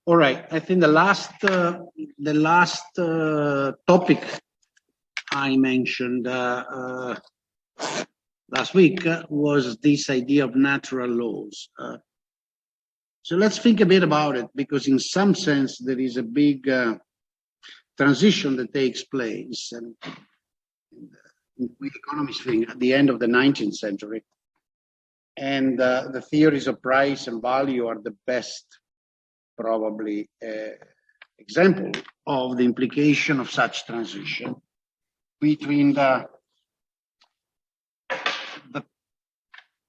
All right. I think the last topic I mentioned last week was this idea of natural laws. So let's think a bit about it, because in some sense there is a big transition that takes place, and we economists think at the end of the 19th century, and the theories of price and value are the best probably example of the implication of such transition between the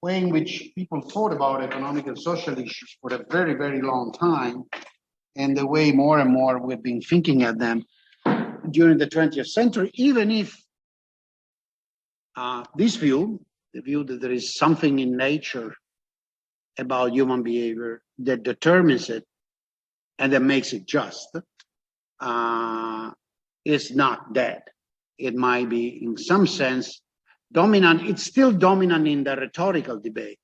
way in which people thought about economic and social issues for a very, very long time, and the way more and more we've been thinking at them during the 20th century, even if this view, the view that there is something in nature about human behavior that determines it and that makes it just, is not dead. It might be, in some sense, dominant. It's still dominant in the rhetorical debate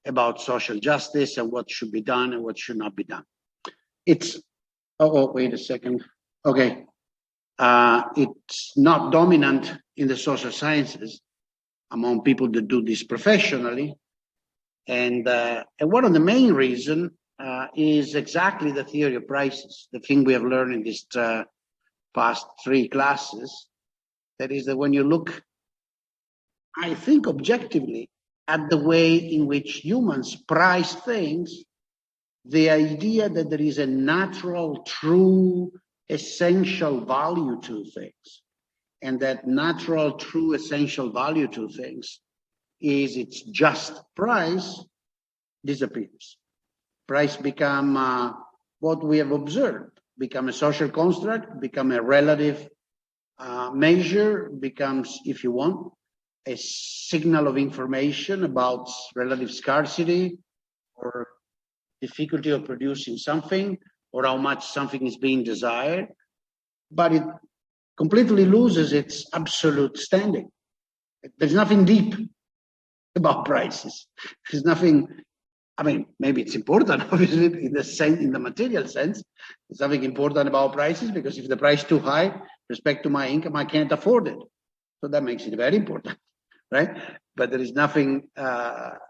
about social justice and what should be done and what should not be done. It's, wait a second. Okay. It's not dominant in the social sciences among people that do this professionally. And one of the main reasons is exactly the theory of prices, the thing we have learned in these past 3 classes. That is that when you look, I think, objectively at the way in which humans price things, the idea that there is a natural, true, essential value to things, and that natural, true, essential value to things is its just price, disappears. Price become what we have observed, become a social construct, become a relative measure, becomes, if you want, a signal of information about relative scarcity or difficulty of producing something, or how much something is being desired, but it completely loses its absolute standing. There's nothing deep about prices. There's nothing, I mean, maybe it's important, obviously, in the material sense. There's something important about prices, because if the price is too high, with respect to my income, I can't afford it. So that makes it very important, right? But there is nothing that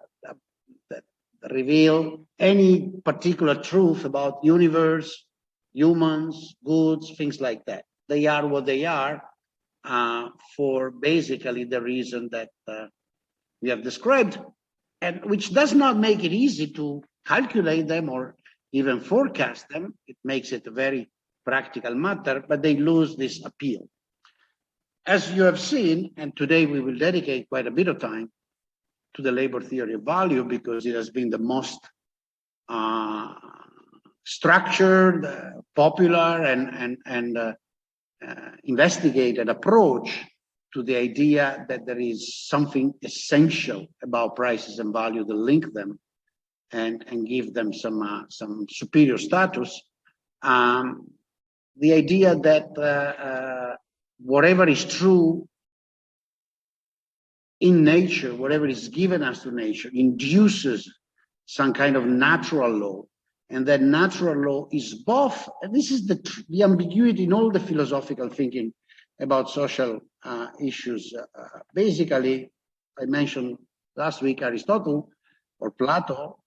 reveal any particular truth about universe, humans, goods, things like that. They are what they are for basically the reason that we have described, and which does not make it easy to calculate them or even forecast them. It makes it a very practical matter, but they lose this appeal. As you have seen, and today we will dedicate quite a bit of time to the labor theory of value, because it has been the most structured, popular, and investigated approach to the idea that there is something essential about prices and value that link them and give them some superior status. The idea that whatever is true in nature, whatever is given us to nature, induces some kind of natural law, and that natural law is both, and this is the ambiguity in all the philosophical thinking about social issues. Basically, I mentioned last week Aristotle or Plato,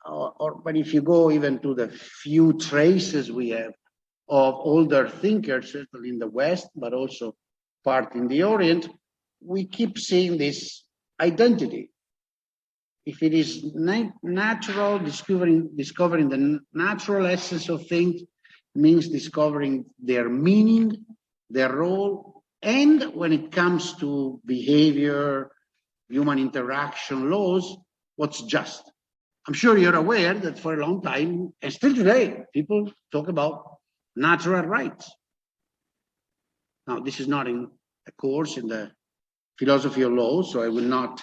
but if you go even to the few traces we have of older thinkers, certainly in the West, but also part in the Orient, we keep seeing this identity. If it is natural, discovering the natural essence of things means discovering their meaning, their role, and when it comes to behavior, human interaction laws, what's just. I'm sure you're aware that for a long time, and still today, people talk about natural rights. Now, this is not in a course in the philosophy of law, so I will not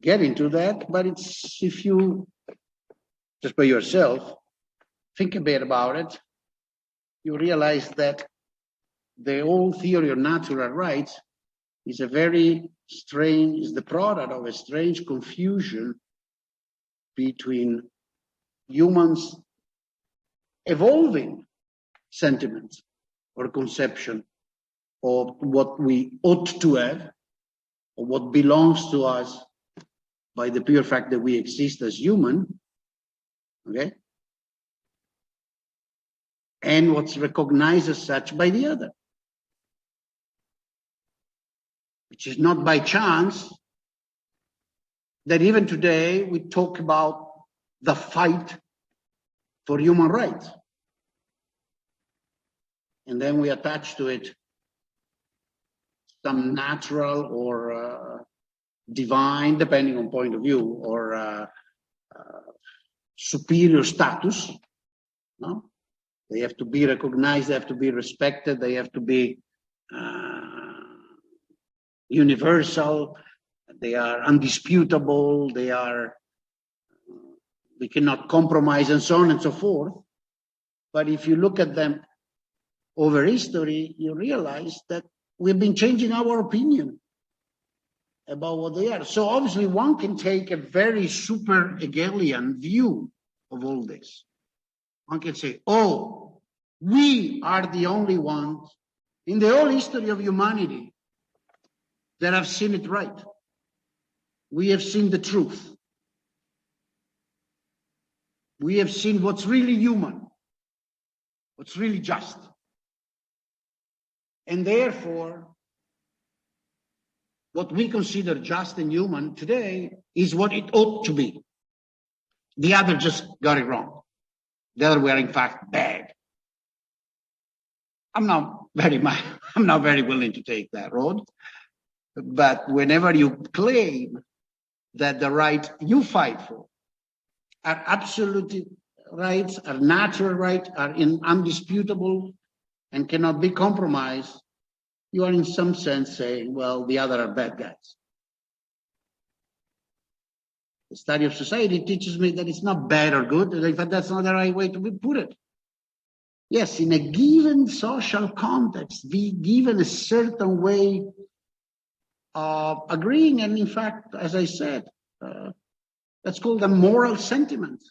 get into that, but it's, if you, just by yourself, think a bit about it, you realize that the whole theory of natural rights is the product of a strange confusion between humans evolving sentiments or conception of what we ought to have, or what belongs to us by the pure fact that we exist as human, okay? And what's recognized as such by the other. Which is not by chance that even today we talk about the fight for human rights. And then we attach to it some natural or divine, depending on point of view, or superior status. No? They have to be recognized, they have to be respected, they have to be universal, they are undisputable, we cannot compromise, and so on and so forth. But if you look at them over history, you realize that we've been changing our opinion about what they are. So obviously one can take a very super Hegelian view of all this. One can say, oh, we are the only ones in the whole history of humanity that have seen it right. We have seen the truth. We have seen what's really human, what's really just. And therefore, what we consider just and human today is what it ought to be. The other just got it wrong. The other were in fact bad. I'm not very willing to take that road. But whenever you claim that the right you fight for are absolute rights, are natural rights, are undisputable, and cannot be compromised, you are in some sense saying, well, the other are bad guys. The study of society teaches me that it's not bad or good. In fact, that's not the right way to put it. Yes, in a given social context, given a certain way of agreeing, and in fact, as I said, that's called a moral sentiment.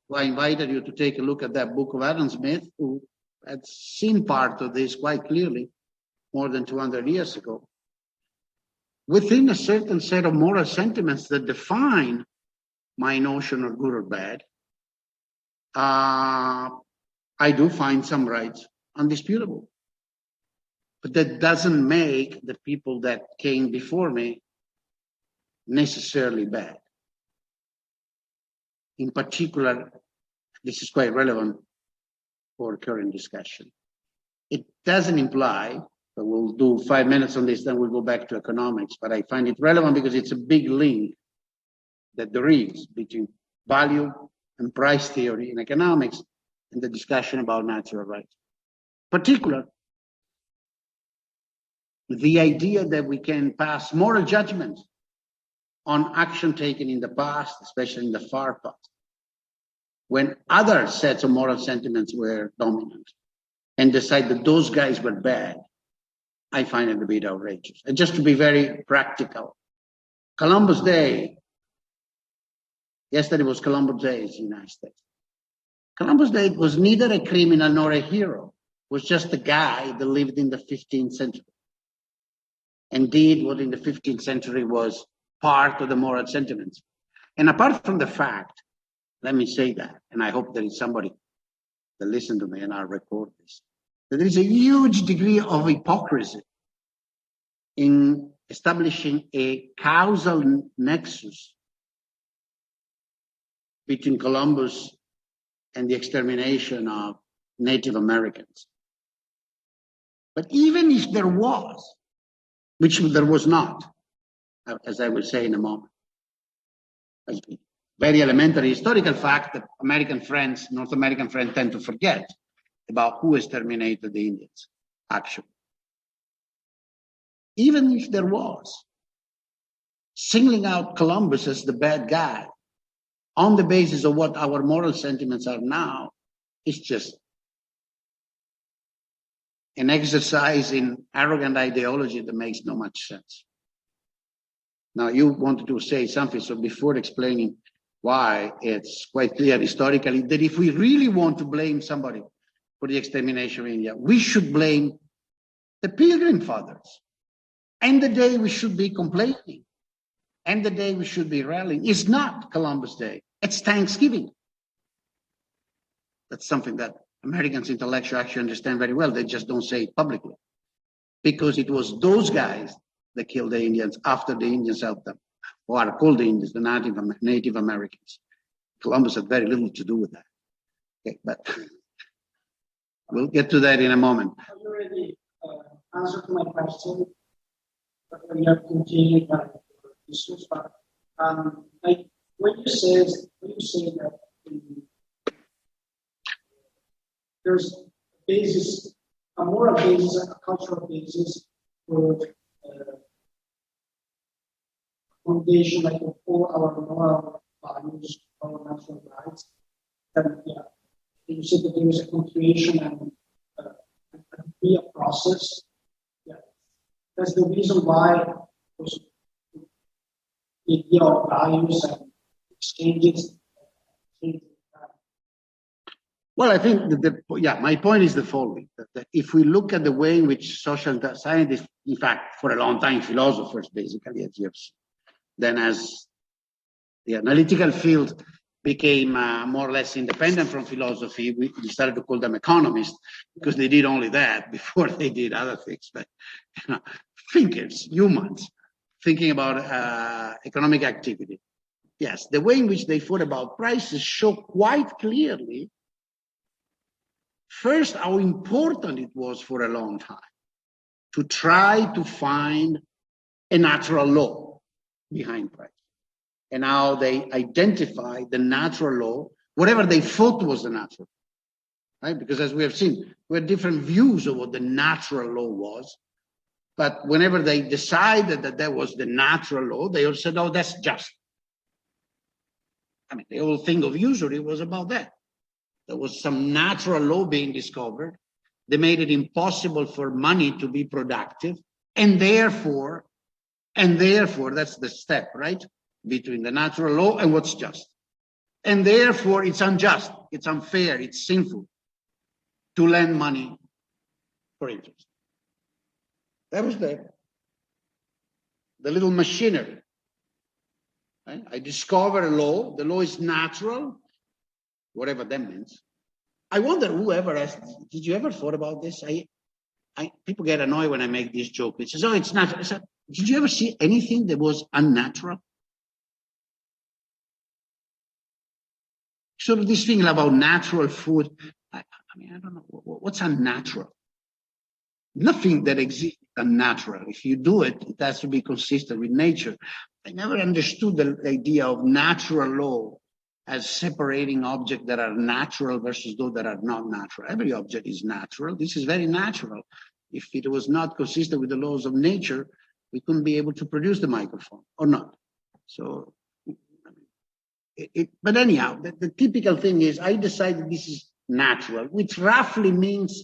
So I invited you to take a look at that book of Adam Smith, who had seen part of this quite clearly more than 200 years ago. Within a certain set of moral sentiments that define my notion of good or bad, I do find some rights undisputable. But that doesn't make the people that came before me necessarily bad. In particular, this is quite relevant for current discussion. It doesn't imply, but we'll do 5 minutes on this, then we'll go back to economics, but I find it relevant because it's a big link that there is between value and price theory in economics and the discussion about natural rights. Particular, the idea that we can pass moral judgment on action taken in the past, especially in the far past, when other sets of moral sentiments were dominant, and decide that those guys were bad, I find it a bit outrageous. And just to be very practical, Columbus Day, yesterday was Columbus Day in the United States. Columbus Day was neither a criminal nor a hero. It was just a guy that lived in the 15th century and did what in the 15th century was part of the moral sentiments. And apart from the fact, let me say that, and I hope there is somebody that listens to me and I'll record this, that there is a huge degree of hypocrisy in establishing a causal nexus between Columbus and the extermination of Native Americans. But even if there was, which there was not, as I will say in a moment, as very elementary historical fact that American friends, North American friends tend to forget about who exterminated the Indians, actually. Even if there was, singling out Columbus as the bad guy on the basis of what our moral sentiments are now is just an exercise in arrogant ideology that makes no much sense. Now, you wanted to say something, so before explaining why it's quite clear historically that if we really want to blame somebody for the extermination of India, we should blame the Pilgrim Fathers. And the day we should be complaining, and the day we should be rallying is not Columbus Day, it's Thanksgiving. That's something that Americans intellectuals actually understand very well. They just don't say it publicly. Because it was those guys that killed the Indians after the Indians helped them, or are called the Indians, the Native Americans. Columbus had very little to do with that. Okay, but we'll get to that in a moment. Have you already answered my question? But we have continued discuss. But like when you say that there's a basis, a moral basis, a cultural basis for foundation, like of all our moral values, our natural rights. Then, yeah, you said that there is a continuation and a process. Yeah, that's the reason why the idea of values and exchanges. Well, I think my point is the following: that if we look at the way in which social scientists, in fact, for a long time, philosophers, basically, as you have seen, then as the analytical field became more or less independent from philosophy, we started to call them economists because they did only that before they did other things. But thinkers, humans, thinking about economic activity. Yes, the way in which they thought about prices show quite clearly, first, how important it was for a long time to try to find a natural law behind price. And how they identify the natural law, whatever they thought was the natural law, right? Because as we have seen, we had different views of what the natural law was. But whenever they decided that that was the natural law, they all said, oh, that's just. I mean, the whole thing of usury was about that. There was some natural law being discovered. They made it impossible for money to be productive. And therefore, that's the step, right? Between the natural law and what's just. And therefore, it's unjust, it's unfair, it's sinful to lend money for interest. That was the little machinery. Right? I discover a law, the law is natural, whatever that means. I wonder whoever asked, did you ever thought about this? People get annoyed when I make this joke. It says, oh, it's natural. I said, did you ever see anything that was unnatural? Sort of this thing about natural food. I don't know. What's unnatural? Nothing that exists is unnatural. If you do it, it has to be consistent with nature. I never understood the idea of natural law as separating objects that are natural versus those that are not natural. Every object is natural. This is very natural. If it was not consistent with the laws of nature, we couldn't be able to produce the microphone, or not. So, but anyhow, the typical thing is I decided this is natural, which roughly means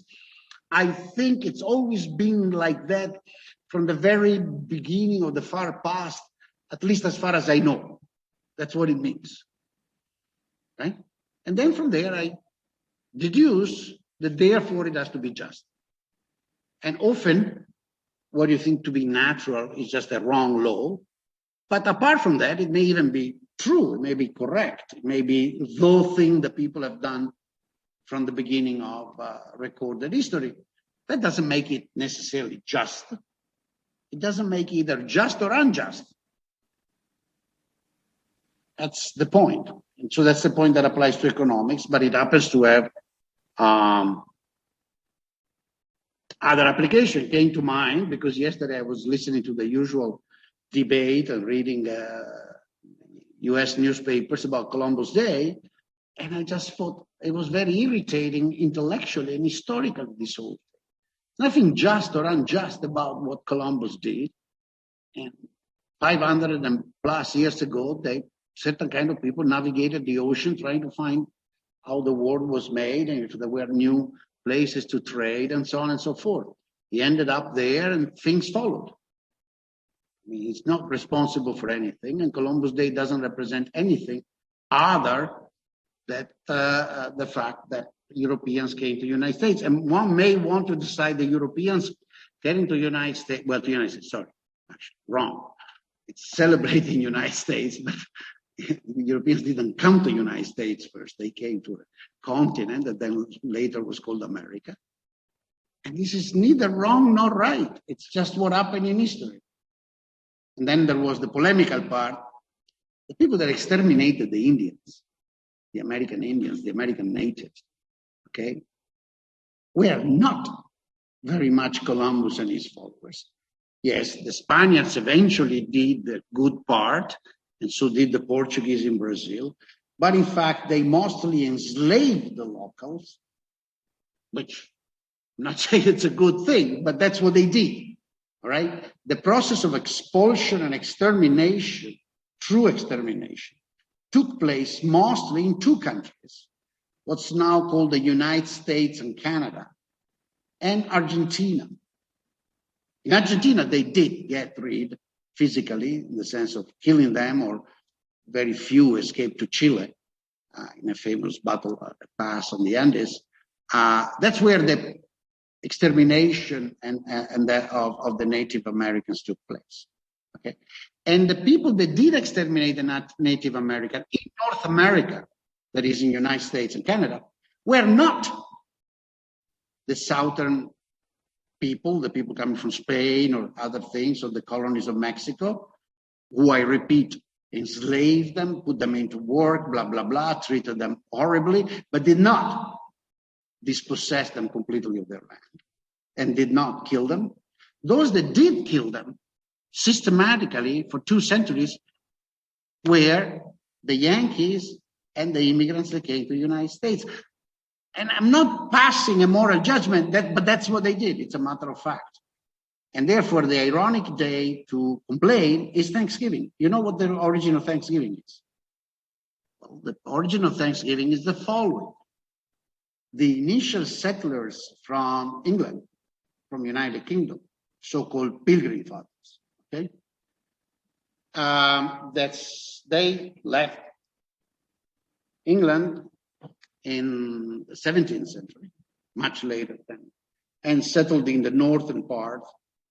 I think it's always been like that from the very beginning of the far past, at least as far as I know. That's what it means. Right? And then from there, I deduce that therefore it has to be just. And often, what you think to be natural is just a wrong law. But apart from that, it may even be true, it may be correct, it may be the thing that people have done from the beginning of recorded history. That doesn't make it necessarily just. It doesn't make either just or unjust. That's the point. And so that's the point that applies to economics, but it happens to have other application came to mind because yesterday I was listening to the usual debate and reading US newspapers about Columbus Day, and I just thought it was very irritating intellectually and historically, this whole thing. Nothing just or unjust about what Columbus did. And 500 and plus years ago, certain kind of people navigated the ocean trying to find how the world was made and if there were new places to trade and so on and so forth. He ended up there and things followed. I mean, he's not responsible for anything, and Columbus Day doesn't represent anything other that the fact that Europeans came to the United States. And one may want to decide the Europeans getting to the United States, well, to the United States, sorry, actually, wrong. It's celebrating the United States, but the Europeans didn't come to the United States first. They came to a continent that then later was called America. And this is neither wrong nor right. It's just what happened in history. And then there was the polemical part. The people that exterminated the Indians, the American Indians, the American natives, okay, were not very much Columbus and his followers. Yes, the Spaniards eventually did the good part, and so did the Portuguese in Brazil. But in fact, they mostly enslaved the locals, which I'm not saying it's a good thing, but that's what they did. All right? The process of expulsion and extermination, true extermination, took place mostly in two countries, what's now called the United States and Canada, and Argentina. In Argentina, they did get rid physically, in the sense of killing them, or very few escaped to Chile in a famous battle pass on the Andes. That's where the extermination and of the Native Americans took place. Okay, and the people that did exterminate the Native American in North America, that is in the United States and Canada, were not the southern people, the people coming from Spain or other things, or the colonies of Mexico, who, I repeat, enslaved them, put them into work, blah, blah, blah, treated them horribly, but did not dispossess them completely of their land and did not kill them. Those that did kill them systematically for 2 centuries were the Yankees and the immigrants that came to the United States. And I'm not passing a moral judgment, but that's what they did. It's a matter of fact. And therefore, the ironic day to complain is Thanksgiving. You know what the origin of Thanksgiving is? Well, the origin of Thanksgiving is the following. The initial settlers from England, from United Kingdom, so-called Pilgrim Fathers, okay? They left England in the 17th century, much later than, and settled in the northern part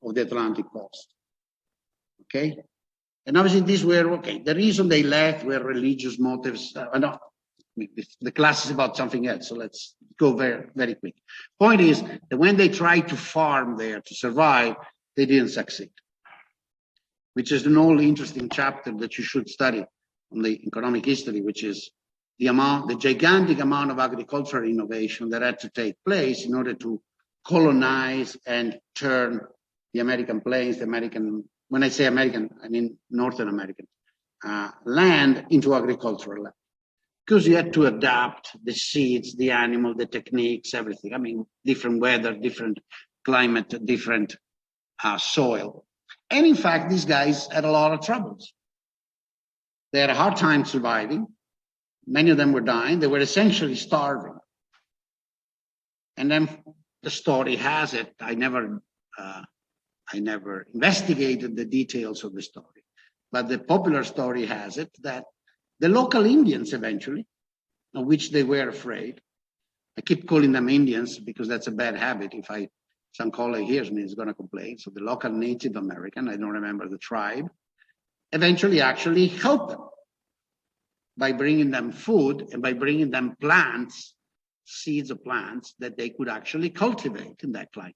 of the Atlantic coast. Okay? And obviously these were, okay, the reason they left were religious motives. No, the class is about something else, so let's go very, very quick. Point is that when they tried to farm there to survive, they didn't succeed, which is an whole interesting chapter that you should study on the economic history, which is the gigantic amount of agricultural innovation that had to take place in order to colonize and turn the American plains, when I say American, I mean Northern American land into agricultural land. Because you had to adapt the seeds, the animal, the techniques, everything. I mean, different weather, different climate, different soil. And in fact, these guys had a lot of troubles. They had a hard time surviving. Many of them were dying. They were essentially starving. And then the story has it. I never investigated the details of the story, but the popular story has it that the local Indians eventually, of which they were afraid. I keep calling them Indians because that's a bad habit. If some colleague hears me, is going to complain. So the local Native American, I don't remember the tribe, eventually actually helped them by bringing them food and by bringing them plants, seeds of plants that they could actually cultivate in that climate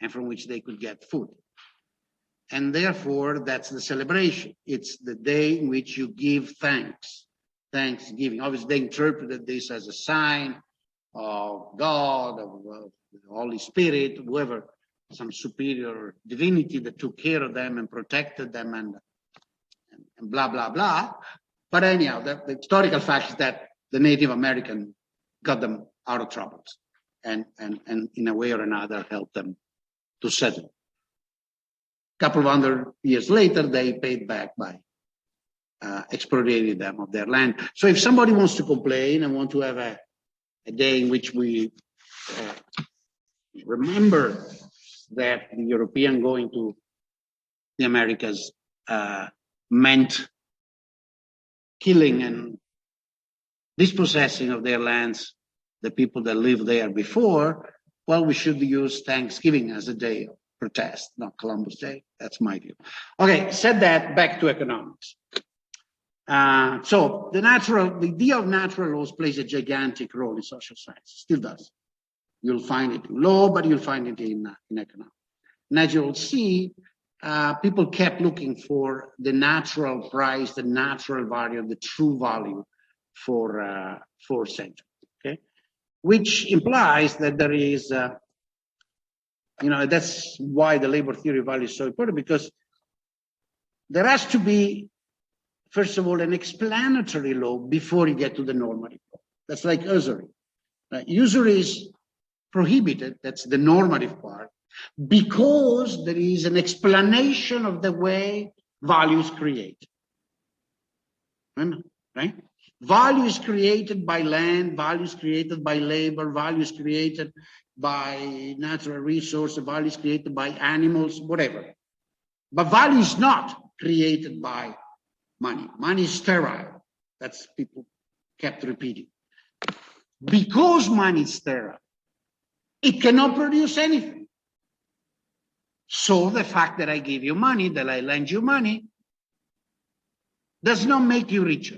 and from which they could get food. And therefore, that's the celebration. It's the day in which you give thanks, Thanksgiving. Obviously, they interpreted this as a sign of God, of the Holy Spirit, whoever, some superior divinity that took care of them and protected them and blah, blah, blah. But anyhow, the historical fact is that the Native American got them out of troubles and in a way or another helped them to settle. A couple of hundred years later, they paid back by expropriating them of their land. So if somebody wants to complain and want to have a day in which we remember that the European going to the Americas meant killing and dispossessing of their lands, the people that lived there before, well, we should use Thanksgiving as a day of protest, not Columbus Day. That's my view. Okay, said that, back to economics. So the idea of natural laws plays a gigantic role in social science, still does. You'll find it in law, but you'll find it in economics. And as you'll see, people kept looking for the natural price, the natural value, the true value for centuries, okay? Which implies that there is, that's why the labor theory value is so important, because there has to be, first of all, an explanatory law before you get to the normative law. That's like usury. Usury is prohibited, that's the normative part, because there is an explanation of the way value is created. Right? Value is created by land, value is created by labor, value is created by natural resources, value is created by animals, whatever. But value is not created by money. Money is sterile. That's people kept repeating. Because money is sterile, it cannot produce anything. So the fact that I give you money, that I lend you money, does not make you richer.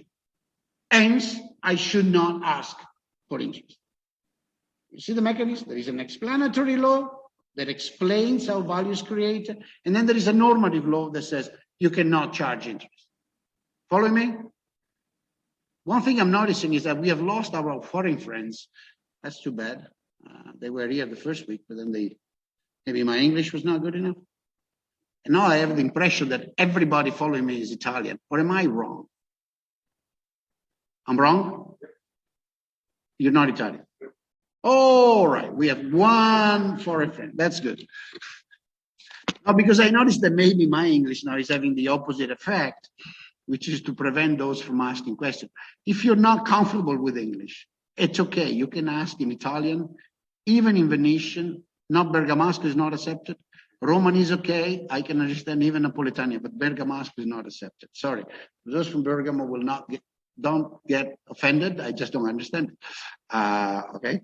Hence, I should not ask for interest. You see the mechanism? There is an explanatory law that explains how value is created, and then there is a normative law that says you cannot charge interest. Follow me? One thing I'm noticing is that we have lost our foreign friends. That's too bad. They were here the first week, but then maybe my English was not good enough. And now I have the impression that everybody following me is Italian. Or am I wrong? I'm wrong? You're not Italian. All right. We have one foreign friend. That's good. Now, because I noticed that maybe my English now is having the opposite effect, which is to prevent those from asking questions. If you're not comfortable with English, it's okay. You can ask in Italian, even in Venetian. Not Bergamasco is not accepted. Roman is okay. I can understand even Napolitania, but Bergamasco is not accepted. Sorry. Those from Bergamo don't get offended. I just don't understand it. Okay.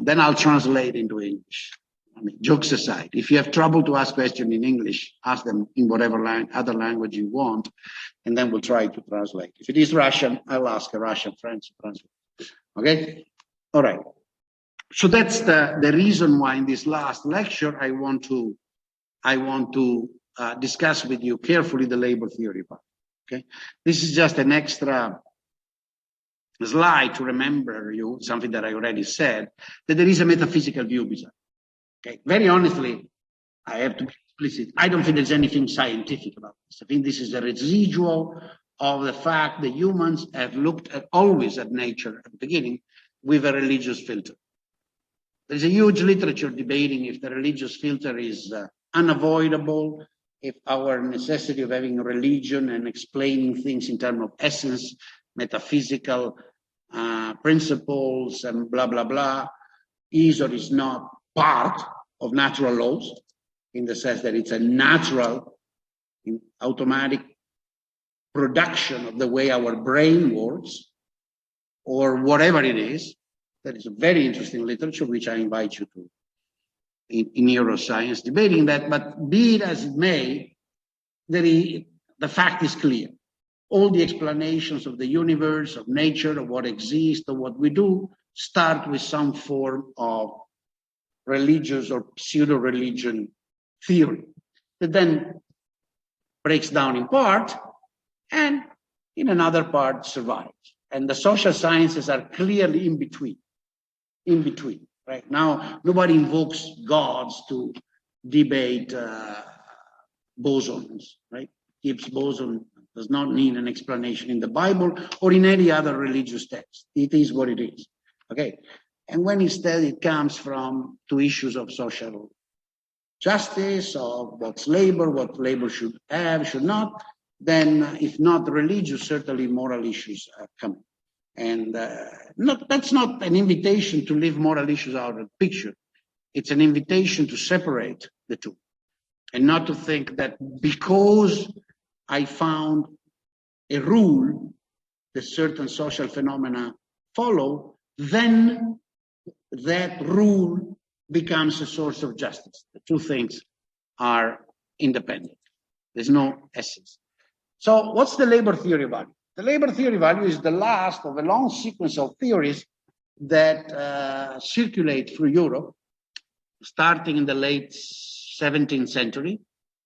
Then I'll translate into English. I mean, jokes aside, if you have trouble to ask questions in English, ask them in whatever other language you want, and then we'll try to translate. If it is Russian, I'll ask a Russian friend to translate. Okay? All right. So that's the reason why in this last lecture I want to discuss with you carefully the labor theory part. Okay? This is just an extra slide to remember you something that I already said, that there is a metaphysical view beside. Okay, very honestly, I have to be explicit. I don't think there's anything scientific about this. I think this is a residual of the fact that humans have looked always at nature at the beginning with a religious filter. There's a huge literature debating if the religious filter is unavoidable, if our necessity of having a religion and explaining things in terms of essence, metaphysical principles, and blah, blah, blah, is or is not part of natural laws, in the sense that it's a natural, automatic production of the way our brain works, or whatever it is. That is a very interesting literature, which I invite you to in neuroscience, debating that. But be it as it may, the fact is clear. All the explanations of the universe, of nature, of what exists, of what we do, start with some form of religious or pseudo-religion theory that then breaks down in part and in another part survives. And the social sciences are clearly in between, right? Now, nobody invokes gods to debate bosons, right? Gibbs boson does not need an explanation in the Bible or in any other religious text. It is what it is, okay? And when instead it comes to issues of social justice, of what labor should have, should not, then if not religious, certainly moral issues come. And that's not an invitation to leave moral issues out of the picture. It's an invitation to separate the two and not to think that because I found a rule that certain social phenomena follow, then that rule becomes a source of justice. The two things are independent. There's no essence. So what's the labor theory value? The labor theory value is the last of a long sequence of theories that circulate through Europe, starting in the late 17th century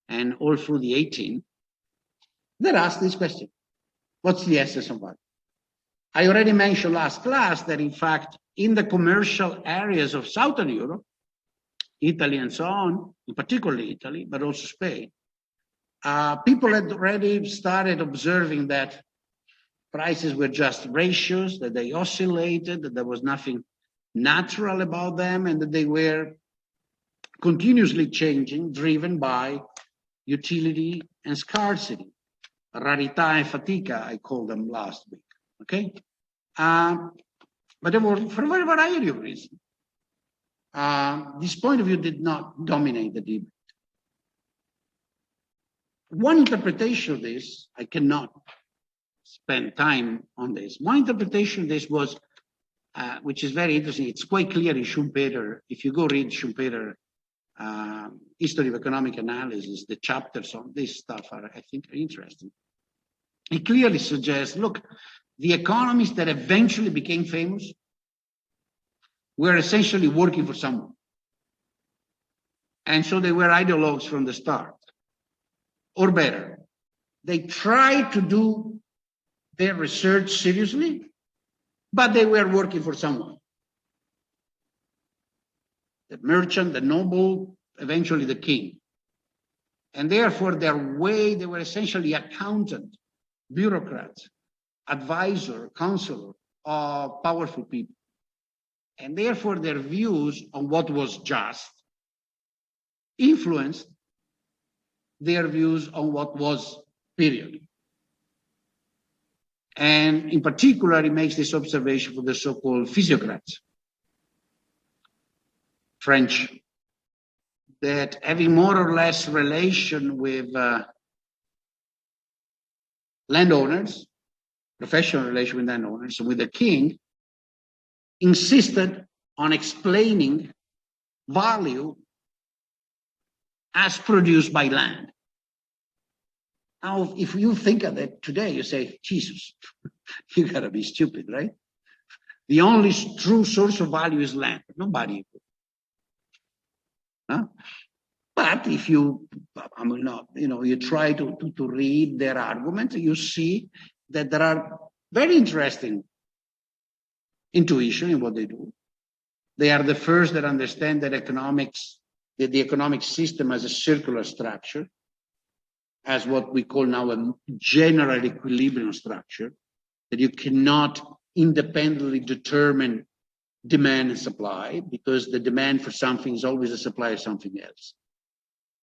and all through the 18th, that ask this question: what's the essence of value? I already mentioned last class that, in fact, in the commercial areas of Southern Europe, Italy and so on, in particular Italy, but also Spain, people had already started observing that prices were just ratios, that they oscillated, that there was nothing natural about them, and that they were continuously changing, driven by utility and scarcity. Rarità e fatica, I called them last week, okay? But there were, for a variety of reasons. This point of view did not dominate the debate. One interpretation of this, I cannot spend time on this. One interpretation of this was, which is very interesting, it's quite clear in Schumpeter. If you go read Schumpeter, History of Economic Analysis, the chapters on this stuff are, I think, are interesting. He clearly suggests, look, the economists that eventually became famous were essentially working for someone. And so they were ideologues from the start. Or better, they tried to do their research seriously, but they were working for someone. The merchant, the noble, eventually the king. And therefore, they were essentially accountant, bureaucrats, advisor, counselor of powerful people. And therefore, their views on what was just influenced their views on what was period. And in particular, he makes this observation for the so-called physiocrats, French, that having more or less relation with landowners, professional relation with landowners, with the king, insisted on explaining value as produced by land. Now, if you think of it today, you say, Jesus, you gotta be stupid, right? The only true source of value is land. Nobody. Huh? But if you, you try to read their argument, you see that there are very interesting intuition in what they do. They are the first that understand that the economic system as a circular structure, as what we call now a general equilibrium structure, that you cannot independently determine demand and supply, because the demand for something is always a supply of something else.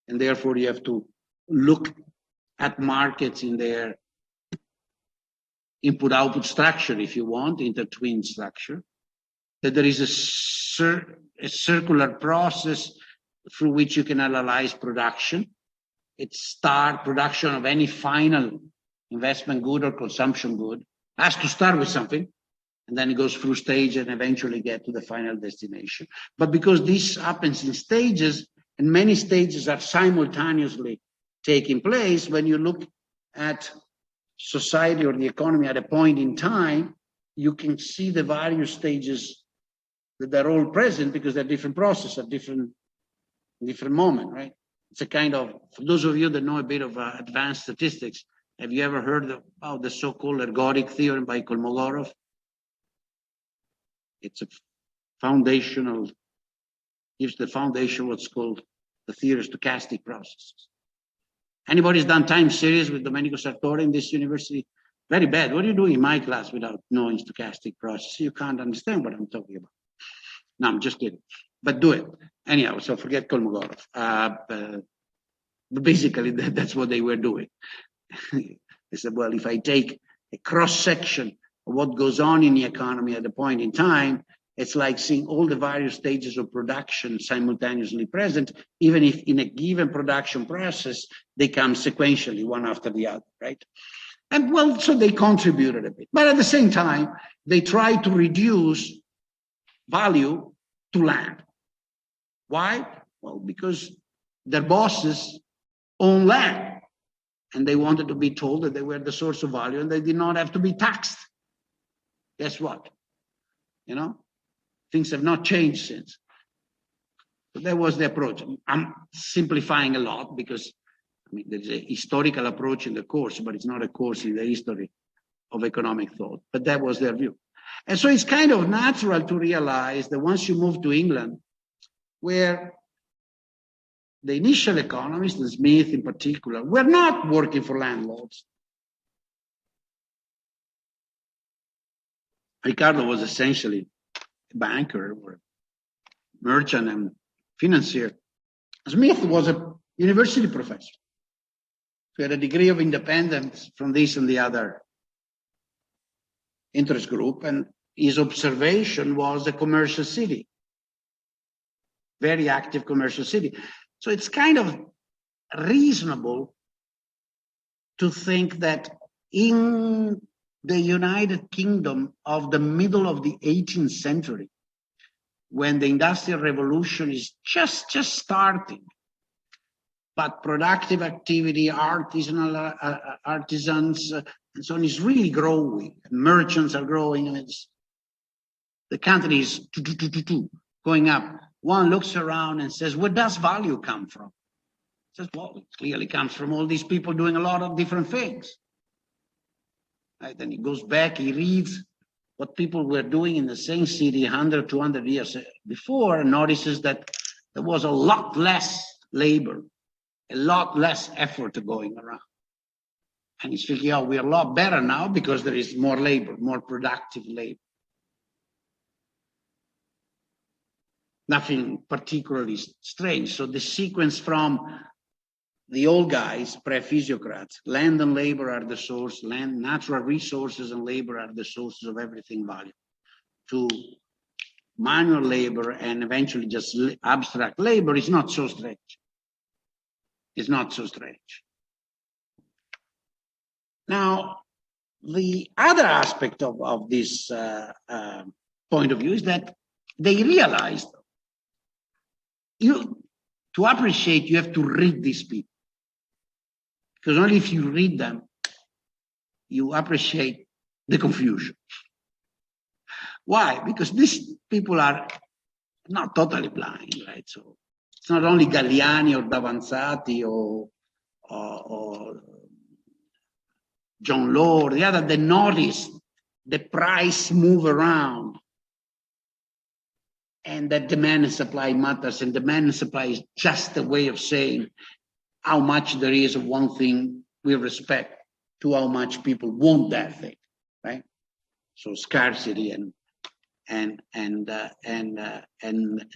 And therefore, you have to look at markets in their input-output structure, if you want, intertwined structure, that there is a circular process through which you can analyze production. It's production of any final investment good or consumption good has to start with something, and then it goes through stage and eventually get to the final destination. But because this happens in stages, and many stages are simultaneously taking place, when you look at society or the economy at a point in time, you can see the various stages that they're all present because they're different processes at different moment, right? It's a kind of, for those of you that know a bit of advanced statistics, have you ever heard about the so-called ergodic theorem by Kolmogorov? It's a foundational, gives the foundation what's called the theory of stochastic processes. Anybody's done time series with Domenico Sartori in this university? Very bad. What are you doing in my class without knowing stochastic processes? You can't understand what I'm talking about. No, I'm just kidding. But do it. Anyhow, so forget Kolmogorov. But basically, that's what they were doing. They said, well, if I take a cross-section of what goes on in the economy at a point in time, it's like seeing all the various stages of production simultaneously present, even if in a given production process, they come sequentially, one after the other, right? And well, so they contributed a bit. But at the same time, they tried to reduce value to land. Why? Well, because their bosses own land. And they wanted to be told that they were the source of value and they did not have to be taxed. Guess what? You know, things have not changed since. So that was the approach. I'm simplifying a lot because, I mean, there's a historical approach in the course, but it's not a course in the history of economic thought. But that was their view. And so it's kind of natural to realize that once you move to England, where the initial economists, and Smith in particular, were not working for landlords. Ricardo was essentially a banker or a merchant and financier. Smith was a university professor. He had a degree of independence from this and the other interest group, and his observation was a commercial city, very active commercial city. So it's kind of reasonable to think that in the United Kingdom of the middle of the 18th century, when the Industrial Revolution is just starting, but productive activity, artisans, and so on is really growing. Merchants are growing, and the country is going up. One looks around and says, where does value come from? Says, well, it clearly comes from all these people doing a lot of different things. Right? Then he goes back, he reads what people were doing in the same city 100, 200 years before, and notices that there was a lot less labor, a lot less effort going around. And he's thinking, oh, we're a lot better now because there is more labor, more productive labor. Nothing particularly strange. So the sequence from the old guys, pre-physiocrats, land and labor are the source, land, natural resources and labor are the sources of everything valuable, to manual labor and eventually just abstract labor is not so strange. It's not so strange. Now, the other aspect of this point of view is that they realized to appreciate, you have to read these people. Because only if you read them, you appreciate the confusion. Why? Because these people are not totally blind, right? So it's not only Galliani or Davanzati or John Law or the other that noticed the price move around, and that demand and supply matters, and demand and supply is just a way of saying how much there is of one thing with respect to how much people want that thing, right? So scarcity and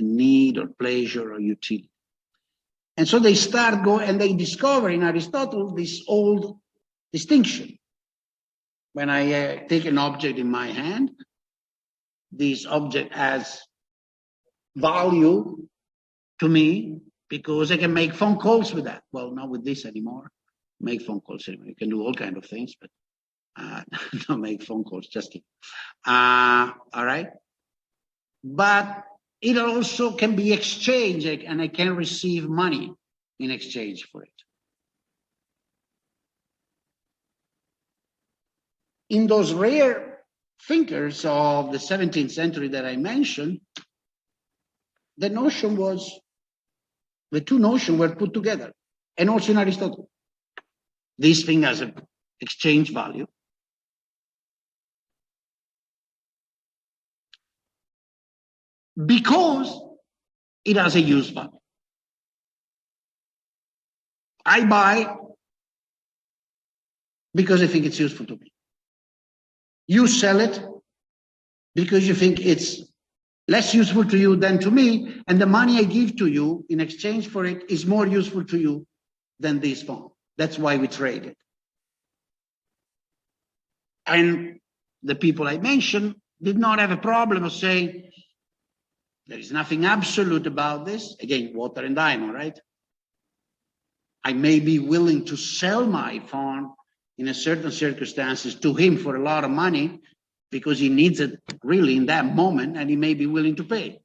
need or pleasure or utility. And so they start going, and they discover in Aristotle this old distinction. When I take an object in my hand, this object has value to me because I can make phone calls with that. Well, not with this anymore. Make phone calls anymore. You can do all kinds of things, but don't make phone calls, just kidding. All right. But it also can be exchanged, and I can receive money in exchange for it. In those rare thinkers of the 17th century that I mentioned, the two notions were put together, and also in Aristotle. This thing has an exchange value. Because it has a use value. I buy because I think it's useful to me. You sell it because you think it's less useful to you than to me, and the money I give to you in exchange for it is more useful to you than this phone. That's why we trade it. And the people I mentioned did not have a problem of saying, there is nothing absolute about this. Again, water and dynamo, right? I may be willing to sell my farm in a certain circumstances to him for a lot of money because he needs it really in that moment, and he may be willing to pay.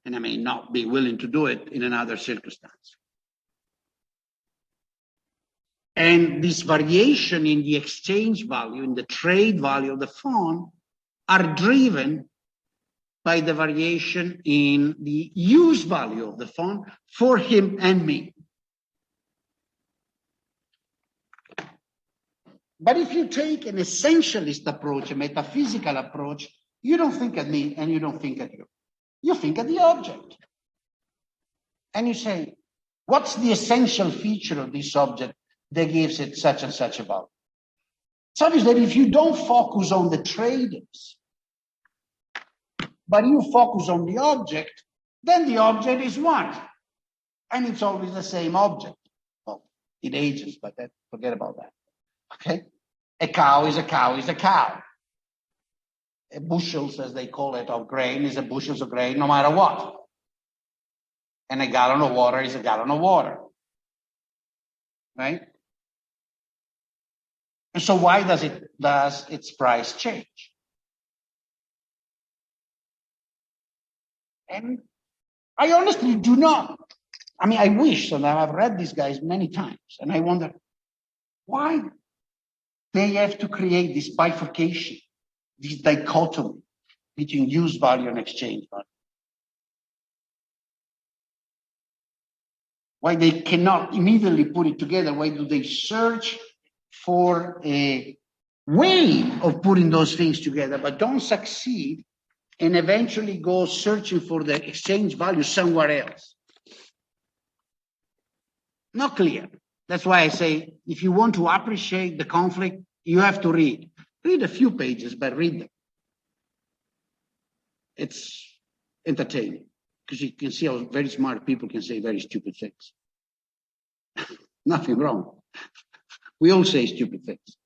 And I may not be willing to do it in another circumstance. And this variation in the exchange value, in the trade value of the phone, are driven by the variation in the use value of the phone for him and me. But if you take an essentialist approach, a metaphysical approach, you don't think at me and you don't think at you. You think at the object. And you say, what's the essential feature of this object that gives it such and such a value? It's obvious that if you don't focus on the traders, but you focus on the object, then the object is one. And it's always the same object. Well, it ages, but forget about that. Okay? A cow is a cow is a cow. A bushels, as they call it, of grain is a bushels of grain, no matter what. And a gallon of water is a gallon of water. Right? And so why does its price change? And I honestly do not. I mean, I wish, and I've read these guys many times, and I wonder why they have to create this bifurcation, this dichotomy between use value and exchange value. Why they cannot immediately put it together? Why do they search for a way of putting those things together, but don't succeed, and eventually go searching for the exchange value somewhere else? Not clear. That's why I say, if you want to appreciate the conflict, you have to read. Read a few pages, but read them. It's entertaining, because you can see how very smart people can say very stupid things. Nothing wrong. We all say stupid things.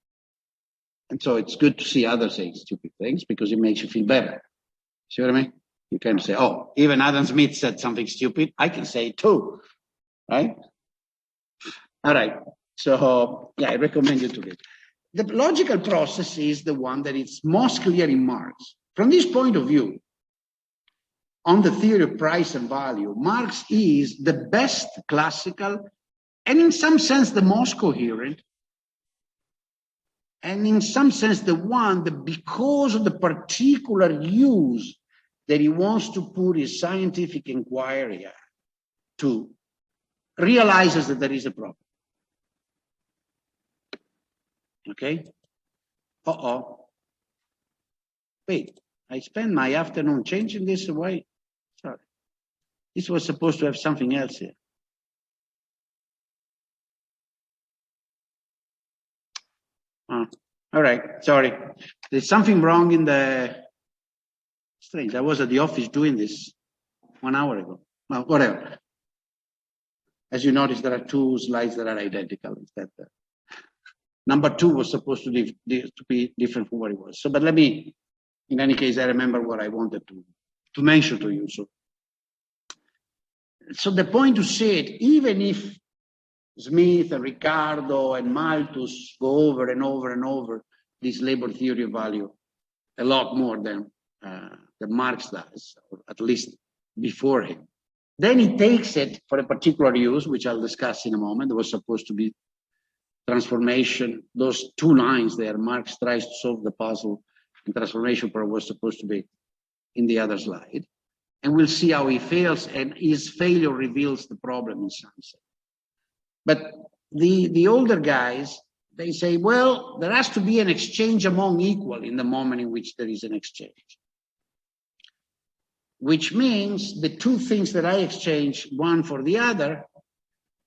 And so it's good to see others say stupid things, because it makes you feel better. See what I mean? You can say, oh, even Adam Smith said something stupid. I can say it too. Right? All right. So, yeah, I recommend you to read. The logical process is the one that is most clear in Marx. From this point of view, on the theory of price and value, Marx is the best classical, and in some sense the most coherent, and in some sense the one that, because of the particular use that he wants to put his scientific inquiry to, realizes that there is a problem. Okay? Wait, I spent my afternoon changing this away. Sorry. This was supposed to have something else here. All right, sorry. There's something wrong in the... Strange, I was at the office doing this 1 hour ago. Well, whatever. As you notice, there are two slides that are identical instead. Number 2 was supposed to be different from what it was. So, but let me, in any case, I remember what I wanted to mention to you. So the point to say it, even if Smith and Ricardo and Malthus go over and over and over this labor theory of value a lot more than Marx does, or at least before him. Then he takes it for a particular use, which I'll discuss in a moment. There was supposed to be transformation. Those 2 lines there, Marx tries to solve the puzzle, and transformation part was supposed to be in the other slide. And we'll see how he fails, and his failure reveals the problem in some sense. But the older guys, they say, well, there has to be an exchange among equal in the moment in which there is an exchange. Which means the 2 things that I exchange, one for the other,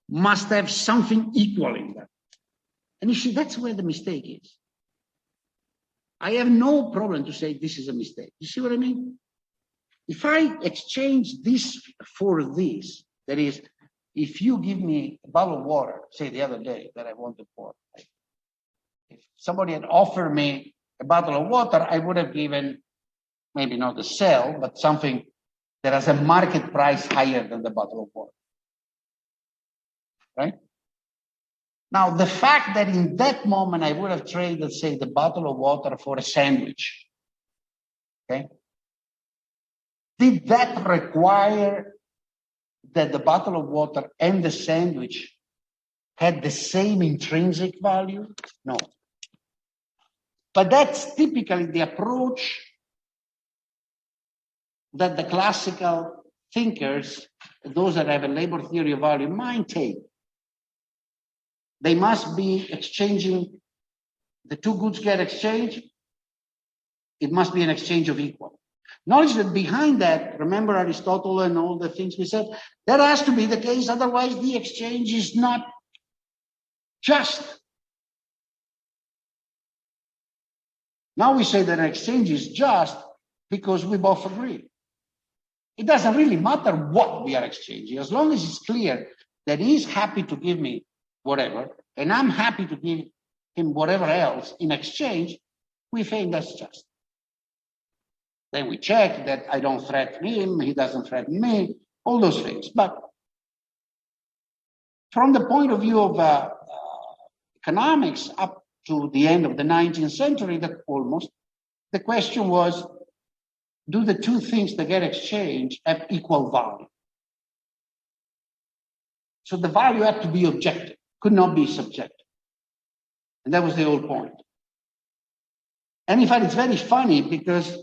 must have something equal in them. And you see, that's where the mistake is. I have no problem to say this is a mistake. You see what I mean? If I exchange this for this, that is, if you give me a bottle of water, say the other day that I wanted water, right? If somebody had offered me a bottle of water, I would have given maybe not the sell, but something that has a market price higher than the bottle of water. Right? Now, the fact that in that moment I would have traded, say, the bottle of water for a sandwich, okay? Did that require that the bottle of water and the sandwich had the same intrinsic value? No. But that's typically the approach that the classical thinkers, those that have a labor theory of value, might take. They must be exchanging, the two goods get exchanged, it must be an exchange of equal. Knowledge that behind that, remember Aristotle and all the things we said, that has to be the case, otherwise the exchange is not just. Now we say that an exchange is just because we both agree. It doesn't really matter what we are exchanging, as long as it's clear that he's happy to give me whatever, and I'm happy to give him whatever else in exchange, we think that's just. Then we check that I don't threaten him, he doesn't threaten me, all those things. But from the point of view of economics up to the end of the 19th century, the question was, do the two things that get exchanged have equal value? So the value had to be objective, could not be subjective. And that was the whole point. And in fact, it's very funny because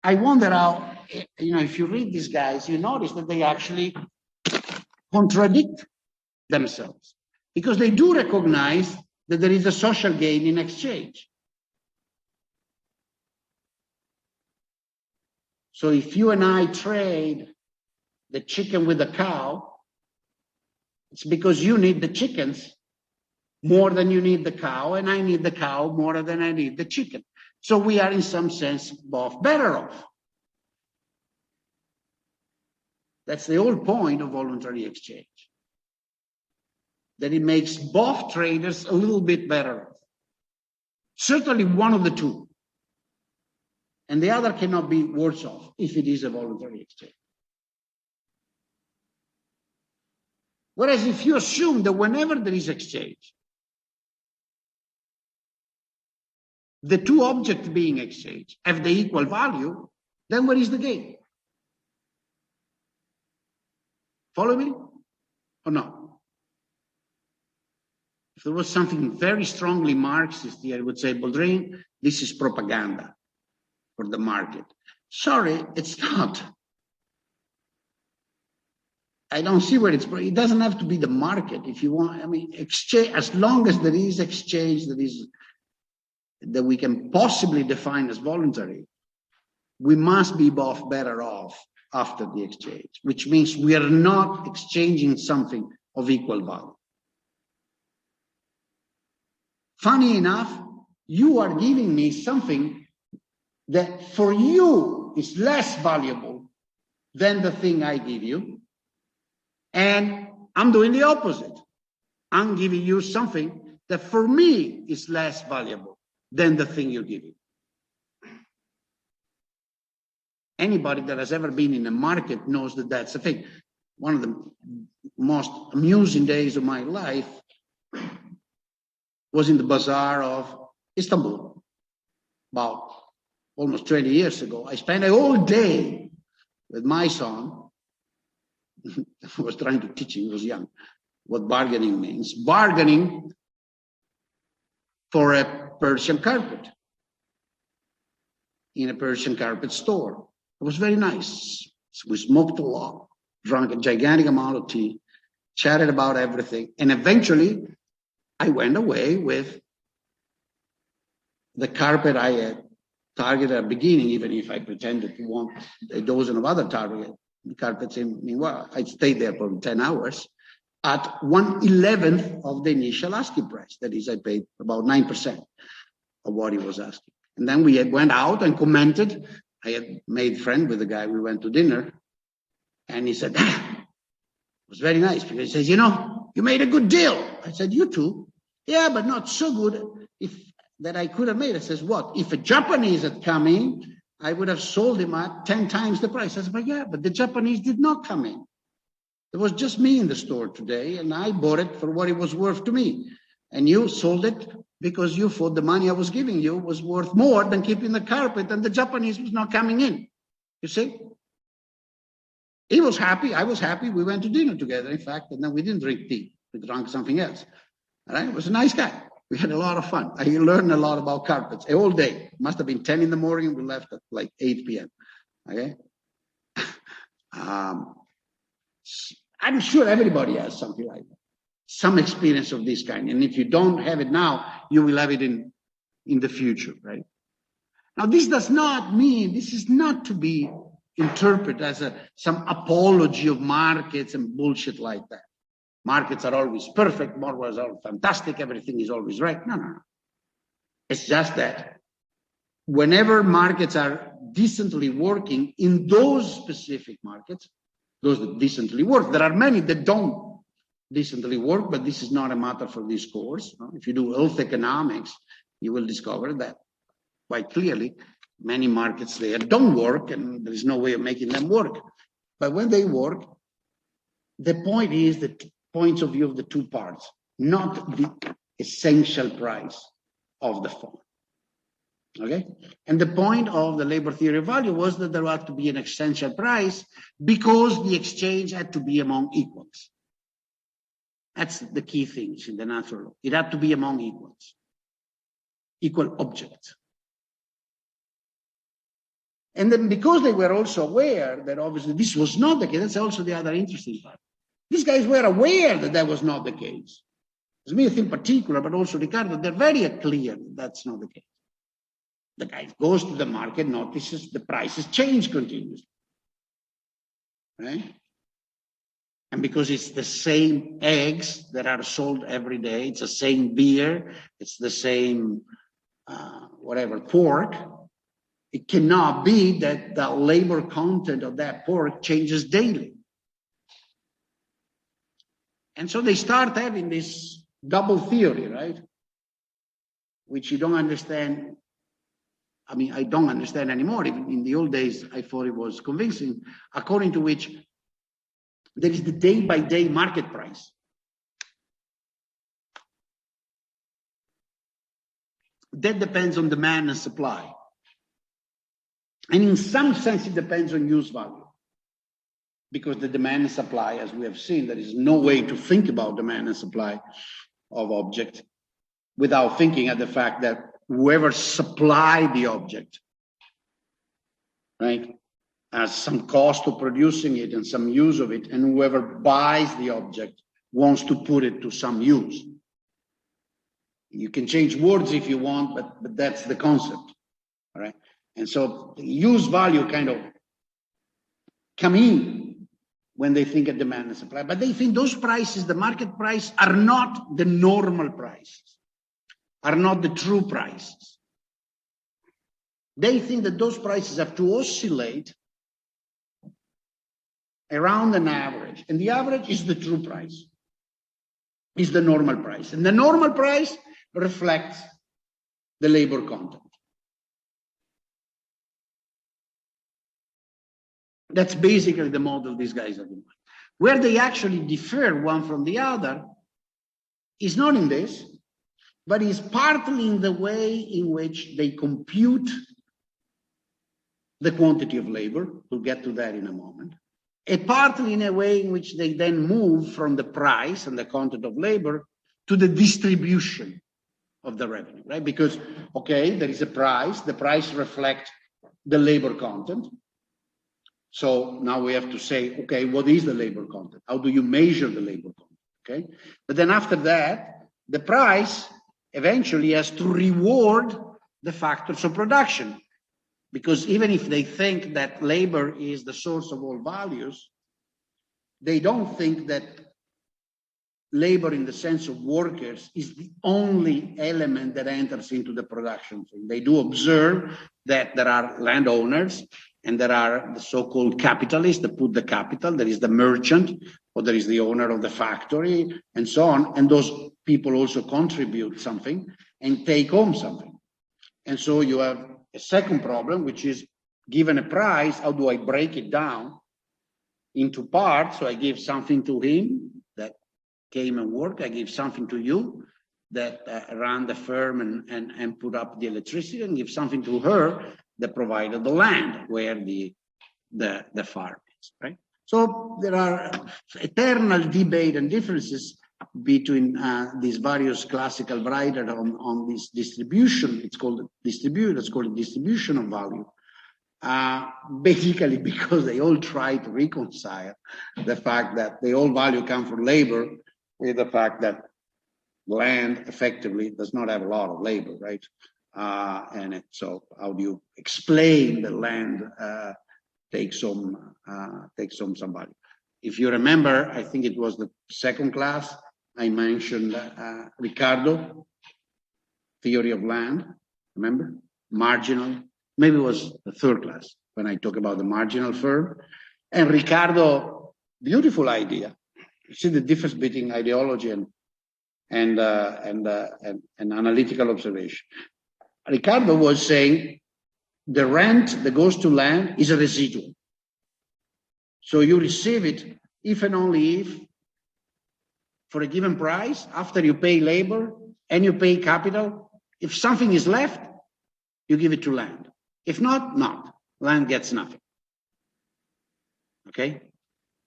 I wonder how, if you read these guys, you notice that they actually contradict themselves because they do recognize that there is a social gain in exchange. So if you and I trade the chicken with the cow, it's because you need the chickens more than you need the cow, and I need the cow more than I need the chicken. So we are in some sense both better off. That's the whole point of voluntary exchange. That it makes both traders a little bit better off. Certainly one of the two. And the other cannot be worse off if it is a voluntary exchange. Whereas if you assume that whenever there is exchange, the two objects being exchanged have the equal value, then where is the gain? Follow me or not? If there was something very strongly Marxist here, I would say, Boldrin, this is propaganda for the market. Sorry, it's not. I don't see where it doesn't have to be the market if you want. I mean, exchange, as long as there is exchange that we can possibly define as voluntary, we must be both better off after the exchange, which means we are not exchanging something of equal value. Funny enough, you are giving me something that for you is less valuable than the thing I give you. And I'm doing the opposite. I'm giving you something that for me is less valuable than the thing you're giving. Anybody that has ever been in a market knows that that's the thing. One of the most amusing days of my life was in the bazaar of Istanbul, about almost 20 years ago. I spent a whole day with my son. I was trying to teach him, he was young, what bargaining means. Bargaining for a Persian carpet in a Persian carpet store. It was very nice. We smoked a lot, drank a gigantic amount of tea, chatted about everything, and eventually I went away with the carpet I had targeted at the beginning, even if I pretended to want a dozen of other target carpets. Meanwhile, I stayed there for 10 hours at 1/11 of the initial asking price. That is, I paid about 9% of what he was asking. And then we went out and commented. I had made friend with the guy. We went to dinner, and he said, it was very nice because he says, you made a good deal. I said, you too? Yeah, but not so good that I could have made. I says, what? If a Japanese had come in, I would have sold him at 10 times the price. I said, but the Japanese did not come in. It was just me in the store today, and I bought it for what it was worth to me. And you sold it because you thought the money I was giving you was worth more than keeping the carpet, and the Japanese was not coming in. You see? He was happy, I was happy, we went to dinner together, in fact, and then we didn't drink tea, we drank something else. All right? He was a nice guy. We had a lot of fun. I learned a lot about carpets all day. It must have been 10 in the morning, we left at like 8 p.m. Okay? I'm sure everybody has something like that, some experience of this kind. And if you don't have it now, you will have it in the future, right? Now, this does not mean, this is not to be interpreted as some apology of markets and bullshit like that. Markets are always perfect, markets are fantastic, everything is always right. No. It's just that whenever markets are decently working in those specific markets, those that decently work, there are many that don't decently work, but this is not a matter for this course. If you do health economics, you will discover that quite clearly. Many markets there don't work, and there is no way of making them work. But when they work, the point is the points of view of the two parts, not the essential price of the phone. Okay? And the point of the labor theory of value was that there had to be an essential price because the exchange had to be among equals. That's the key things in the natural law. It had to be among equals, equal objects. And then because they were also aware that obviously this was not the case, that's also the other interesting part. These guys were aware that that was not the case. Smith in particular, but also Ricardo, they're very clear that that's not the case. The guy goes to the market, notices the prices change continuously. Right? And because it's the same eggs that are sold every day, it's the same beer, it's the same pork, it cannot be that the labor content of that pork changes daily. And so they start having this double theory, right? Which you don't understand. I mean, I don't understand anymore. Even in the old days, I thought it was convincing, according to which there is the day-by-day market price. That depends on demand and supply. And in some sense, it depends on use value. Because the demand and supply, as we have seen, there is no way to think about demand and supply of object without thinking at the fact that whoever supplied the object, right, has some cost of producing it and some use of it, and whoever buys the object wants to put it to some use. You can change words if you want, but that's the concept, all right? And so the use value kind of come in when they think of demand and supply, but they think those prices, the market price, are not the normal prices, are not the true prices. They think that those prices have to oscillate around an average, and the average is the true price, is the normal price, and the normal price reflects the labor content. That's basically the model these guys are doing. Where they actually differ one from the other is not in this, but is partly in the way in which they compute the quantity of labor. We'll get to that in a moment. And partly in a way in which they then move from the price and the content of labor to the distribution of the revenue, right? Because, okay, there is a price, the price reflects the labor content. So now we have to say, okay, what is the labor content? How do you measure the labor content? Okay. But then after that, the price eventually has to reward the factors of production. Because even if they think that labor is the source of all values, they don't think that labor in the sense of workers is the only element that enters into the production thing. They do observe that there are landowners and there are the so-called capitalists that put the capital, there is the merchant, or there is the owner of the factory, and so on. And those people also contribute something and take home something. And so you have a second problem, which is given a price, how do I break it down into parts? So I give something to him that came and worked, I give something to you that ran the firm and put up the electricity and give something to her that provided the land where the farm is, right? So there are eternal debate and differences between these various classical writers on this distribution. It's called distribution of value. Basically because they all try to reconcile the fact that the all value comes from labor with the fact that land effectively does not have a lot of labor, right? So how do you explain that land takes some value? If you remember, I think it was the second class, I mentioned Ricardo, theory of land, remember? Marginal, maybe it was the third class when I talk about the marginal firm. And Ricardo, beautiful idea. You see the difference between ideology and analytical observation. Ricardo was saying the rent that goes to land is a residual. So you receive it if and only if, for a given price, after you pay labor and you pay capital, if something is left, you give it to land. If not, not. Land gets nothing. Okay?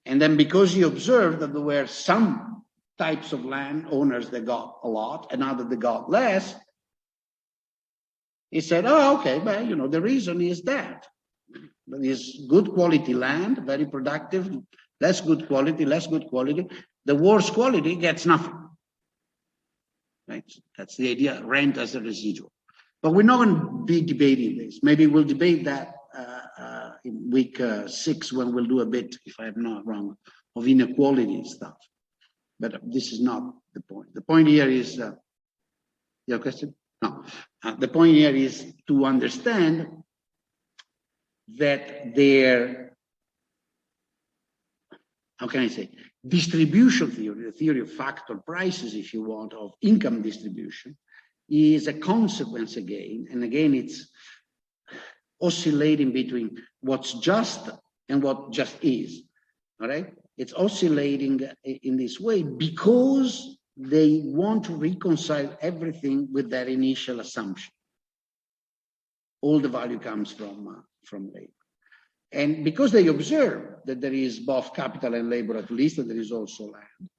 And then because he observed that there were some types of land owners that got a lot and others that got less, he said, oh, okay, but you know, the reason is that. There is good quality land, very productive, less good quality. The worst quality gets nothing. Right? That's the idea, rent as a residual. But we're not going to be debating this. Maybe we'll debate that in week 6 when we'll do a bit, if I'm not wrong, of inequality and stuff. But this is not the point. The point here is, your question? No. The point here is to understand that their, how can I say, distribution theory, the theory of factor prices, if you want, of income distribution, is a consequence again, and again it's oscillating between what's just and what just is, all right? It's oscillating in this way because they want to reconcile everything with their initial assumption. All the value comes from labor. And because they observe that there is both capital and labor, at least, and there is also land,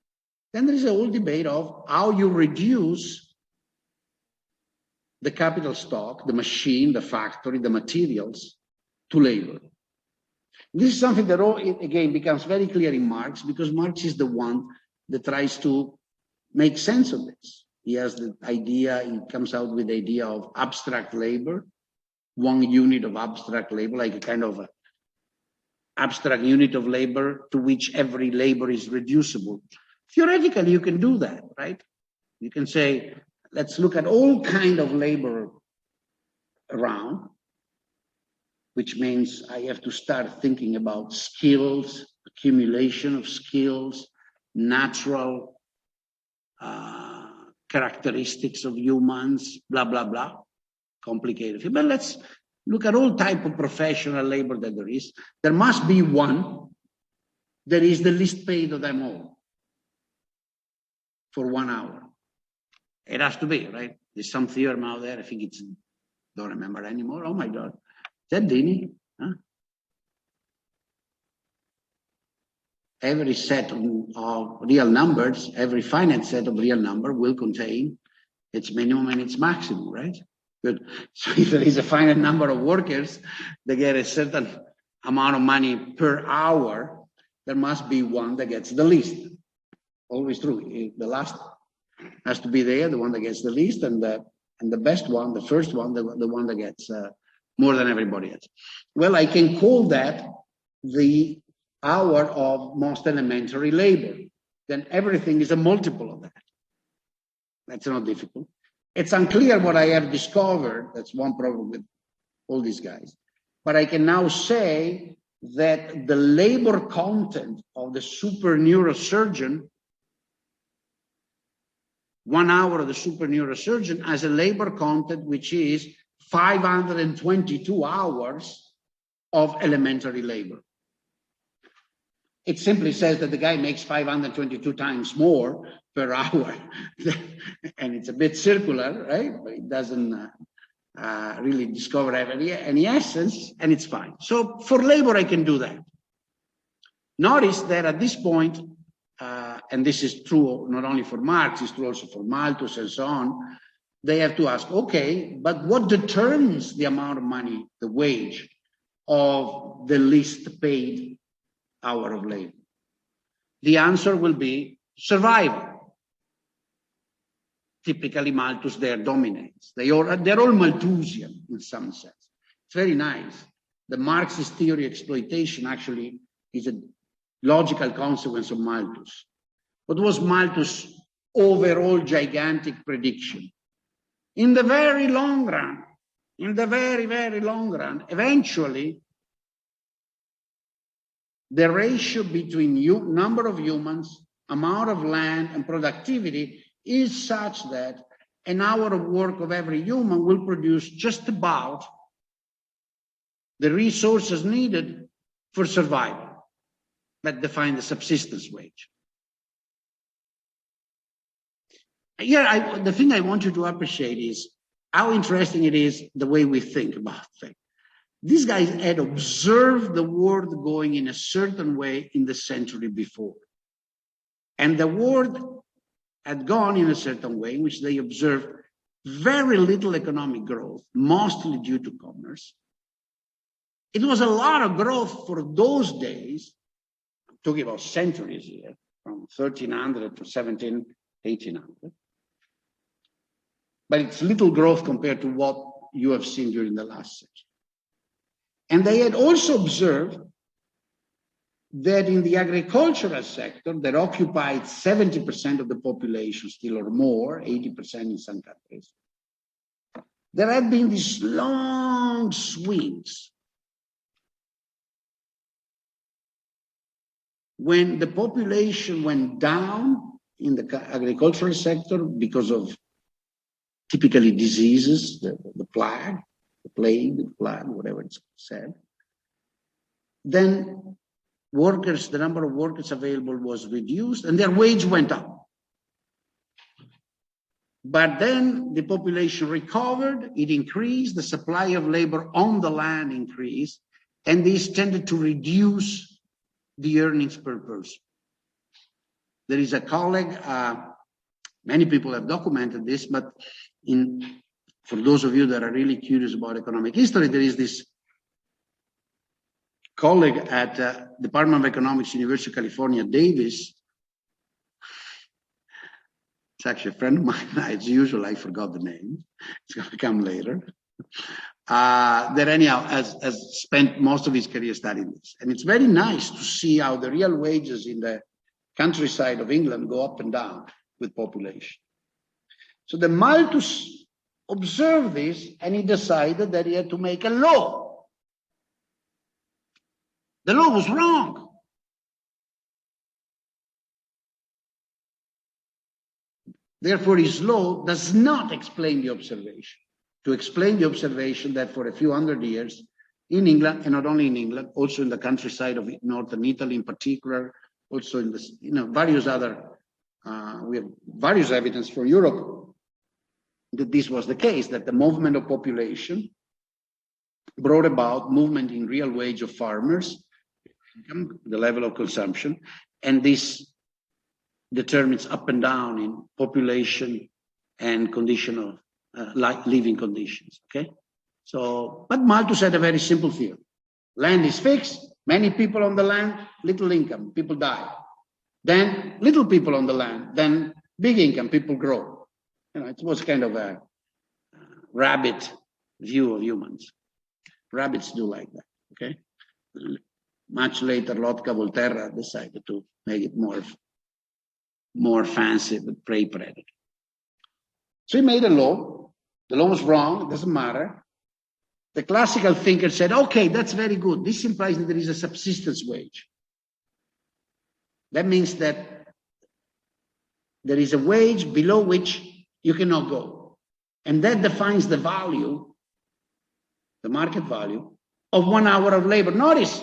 then there is a whole debate of how you reduce the capital stock, the machine, the factory, the materials to labor. This is something that, again, becomes very clear in Marx, because Marx is the one that tries to make sense of this. He has the idea, he comes out with the idea of abstract labor, one unit of abstract labor, like a kind of abstract unit of labor to which every labor is reducible. Theoretically, you can do that, right? You can say, let's look at all kind of labor around, which means I have to start thinking about skills, accumulation of skills, natural characteristics of humans, blah, blah, blah, complicated. But let's look at all type of professional labor that there is. There must be one that is the least paid of them all for 1 hour. It has to be, right? There's some theorem out there. I think it's, don't remember anymore. Oh my God. Is that Dini? Huh? Every set of real numbers, every finite set of real number will contain its minimum and its maximum, right? Good. So if there is a finite number of workers, they get a certain amount of money per hour, there must be one that gets the least. Always true. The last has to be there, the one that gets the least, and the best one, the first one, the one that gets more than everybody else. Well, I can call that the hour of most elementary labor. Then everything is a multiple of that. That's not difficult. It's unclear what I have discovered. That's one problem with all these guys. But I can now say that the labor content of the super neurosurgeon, 1 hour of the super neurosurgeon, has a labor content which is 522 hours of elementary labor. It simply says that the guy makes 522 times more per hour. And it's a bit circular, right? But it doesn't really discover any essence, and it's fine. So for labor, I can do that. Notice that at this point, and this is true not only for Marx, it's true also for Malthus and so on, they have to ask, okay, but what determines the amount of money, the wage of the least paid hour of labor? The answer will be survival. Typically, Malthus there dominates. They're all Malthusian in some sense. It's very nice. The Marxist theory of exploitation actually is a logical consequence of Malthus. What was Malthus' overall gigantic prediction? In the very long run, very long run, eventually, the ratio between number of humans, amount of land, and productivity is such that an hour of work of every human will produce just about the resources needed for survival that define the subsistence wage. Here, the thing I want you to appreciate is how interesting it is the way we think about things. These guys had observed the world going in a certain way in the century before. And the world had gone in a certain way in which they observed very little economic growth, mostly due to commerce. It was a lot of growth for those days. I'm talking about centuries here, from 1300 to 1800. But it's little growth compared to what you have seen during the last century. And they had also observed that in the agricultural sector that occupied 70% of the population still or more, 80% in some countries, there had been these long swings when the population went down in the agricultural sector because of typically diseases, the plague, whatever it's said. Then the number of workers available was reduced and their wage went up. But then the population recovered, it increased, the supply of labor on the land increased, and this tended to reduce the earnings per person. There is a colleague, many people have documented this, but for those of you that are really curious about economic history, there is this colleague at Department of Economics, University of California, Davis. It's actually a friend of mine. As usual, I forgot the name. It's going to come later. That anyhow has spent most of his career studying this. And it's very nice to see how the real wages in the countryside of England go up and down with population. So the Malthus observed this and he decided that he had to make a law. The law was wrong. Therefore, his law does not explain the observation. To explain the observation that for a few hundred years in England, and not only in England, also in the countryside of northern Italy in particular, also in the, various other, we have various evidence from Europe that this was the case, that the movement of population brought about movement in real wage of farmers, the level of consumption, and this determines up and down in population and condition of living conditions, okay? So, but Malthus had a very simple theory. Land is fixed, many people on the land, little income, people die. Then little people on the land, then big income, people grow. It was kind of a rabbit view of humans. Rabbits do like that, okay? Much later, Lotka Volterra decided to make it more fancy with prey predator. So he made a law. The law was wrong, it doesn't matter. The classical thinker said, okay, that's very good. This implies that there is a subsistence wage. That means that there is a wage below which you cannot go. And that defines the value, the market value, of 1 hour of labor. Notice,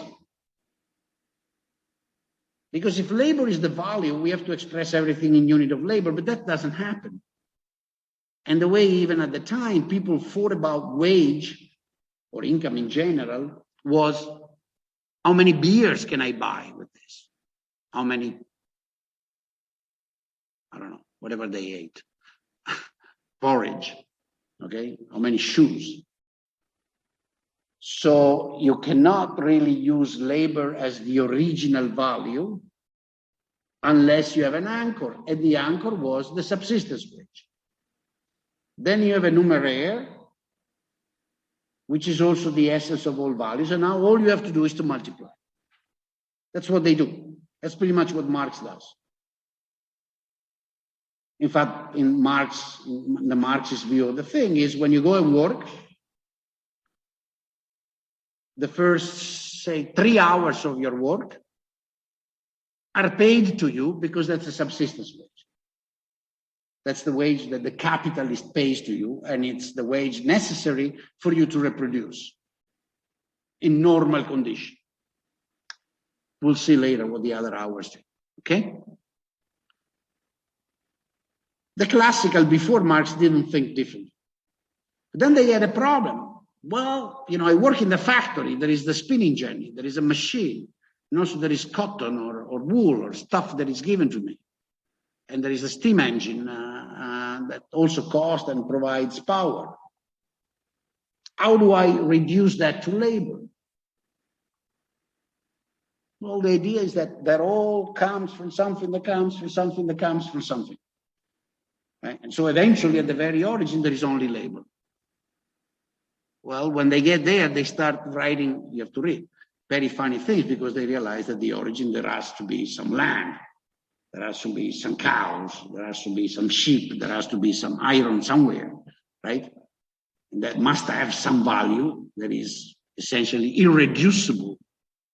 Because if labor is the value, we have to express everything in unit of labor, but that doesn't happen. And the way even at the time people thought about wage or income in general was, how many beers can I buy with this? How many, I don't know, whatever they ate, porridge, okay? How many shoes? So you cannot really use labor as the original value unless you have an anchor, and the anchor was the subsistence wage. Then you have a numeraire, which is also the essence of all values, and now all you have to do is to multiply. That's what they do. That's pretty much what Marx does. In fact, in the Marxist view of the thing is, when you go and work, the first, say, 3 hours of your work are paid to you because that's a subsistence wage. That's the wage that the capitalist pays to you, and it's the wage necessary for you to reproduce in normal condition. We'll see later what the other hours do, okay? The classical before Marx didn't think differently. But then they had a problem. Well, you know, I work in the factory. There is the spinning jenny. There is a machine. And also there is cotton or wool or stuff that is given to me. And there is a steam engine that also costs and provides power. How do I reduce that to labor? Well, the idea is that that all comes from something that comes from something that comes from something. Right? And so eventually at the very origin, there is only labor. Well, when they get there, they start writing, you have to read, very funny things, because they realize that the origin, there has to be some land, there has to be some cows, there has to be some sheep, there has to be some iron somewhere, right? And that must have some value that is essentially irreducible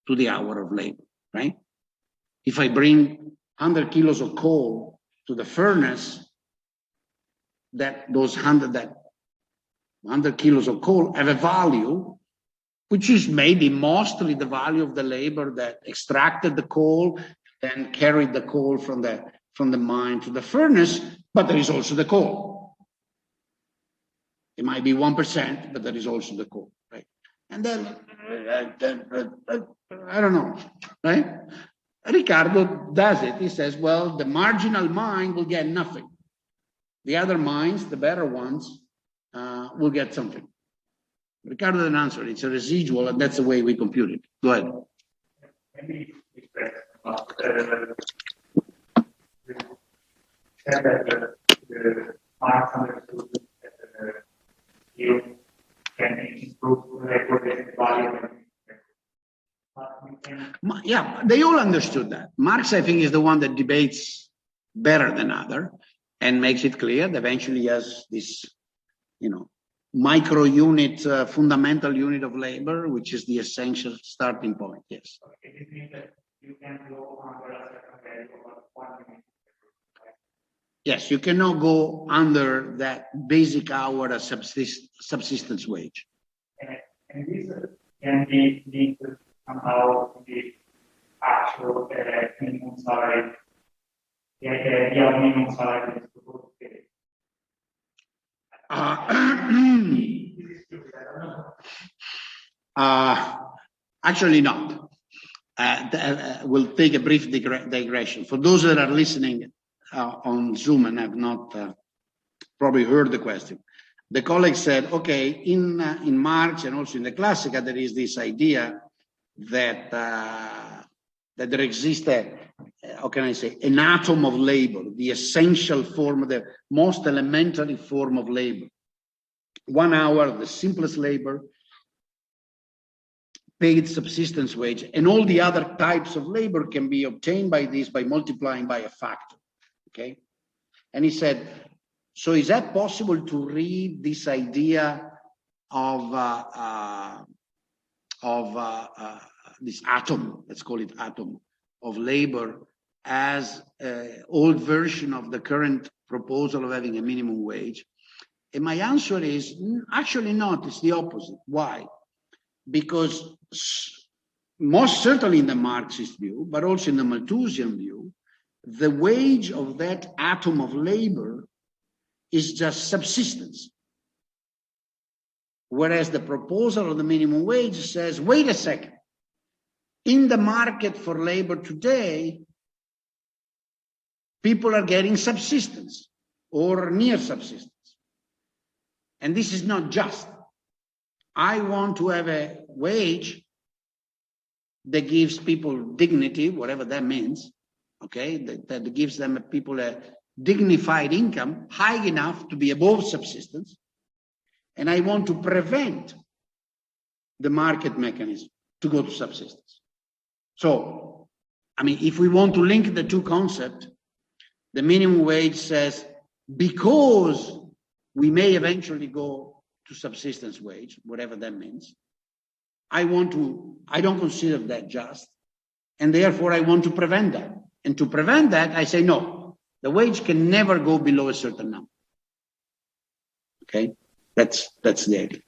to the hour of labor, right? If I bring 100 kilos of coal to the furnace, those 100 kilos of coal have a value, which is maybe mostly the value of the labor that extracted the coal and carried the coal from the mine to the furnace, but there is also the coal. It might be 1%, but there is also the coal, right? And then, I don't know, right? Ricardo does it. He says, well, the marginal mine will get nothing. The other mines, the better ones, will get something. Ricardo didn't answer. It's a residual, and that's the way we compute it. Go ahead. Maybe the Marx understood that you can improve the value. Yeah, they all understood that. Marx, I think, is the one that debates better than other and makes it clear that eventually he has this, micro unit, fundamental unit of labor, which is the essential starting point. Yes. It means that you can go under a certain value of 1 minute. Right? Yes, you cannot go under that basic hour of subsistence wage. And this can be linked somehow to the actual minimum salary. The minimum salary is supposed to pay. Actually not. We'll take a brief digression. For those that are listening on Zoom and have not probably heard the question, the colleague said, okay, in Marx and also in the Classica, there is this idea that there exists an atom of labor, the essential form, the most elementary form of labor. 1 hour, the simplest labor, paid subsistence wage, and all the other types of labor can be obtained by this by multiplying by a factor. Okay, and he said, so is that possible to read this idea of this atom, let's call it atom, of labor as an old version of the current proposal of having a minimum wage? And my answer is actually not. It's the opposite. Why? Because most certainly in the Marxist view, but also in the Malthusian view, the wage of that atom of labor is just subsistence. Whereas the proposal of the minimum wage says, wait a second, in the market for labor today, people are getting subsistence or near subsistence. And this is not just. I want to have a wage that gives people dignity, whatever that means, okay, that gives them people a dignified income high enough to be above subsistence. And I want to prevent the market mechanism to go to subsistence. So, I mean, if we want to link the two concepts, the minimum wage says, because we may eventually go to subsistence wage, whatever that means, I don't consider that just, and therefore I want to prevent that. And to prevent that, I say, no, the wage can never go below a certain number. Okay, that's the idea.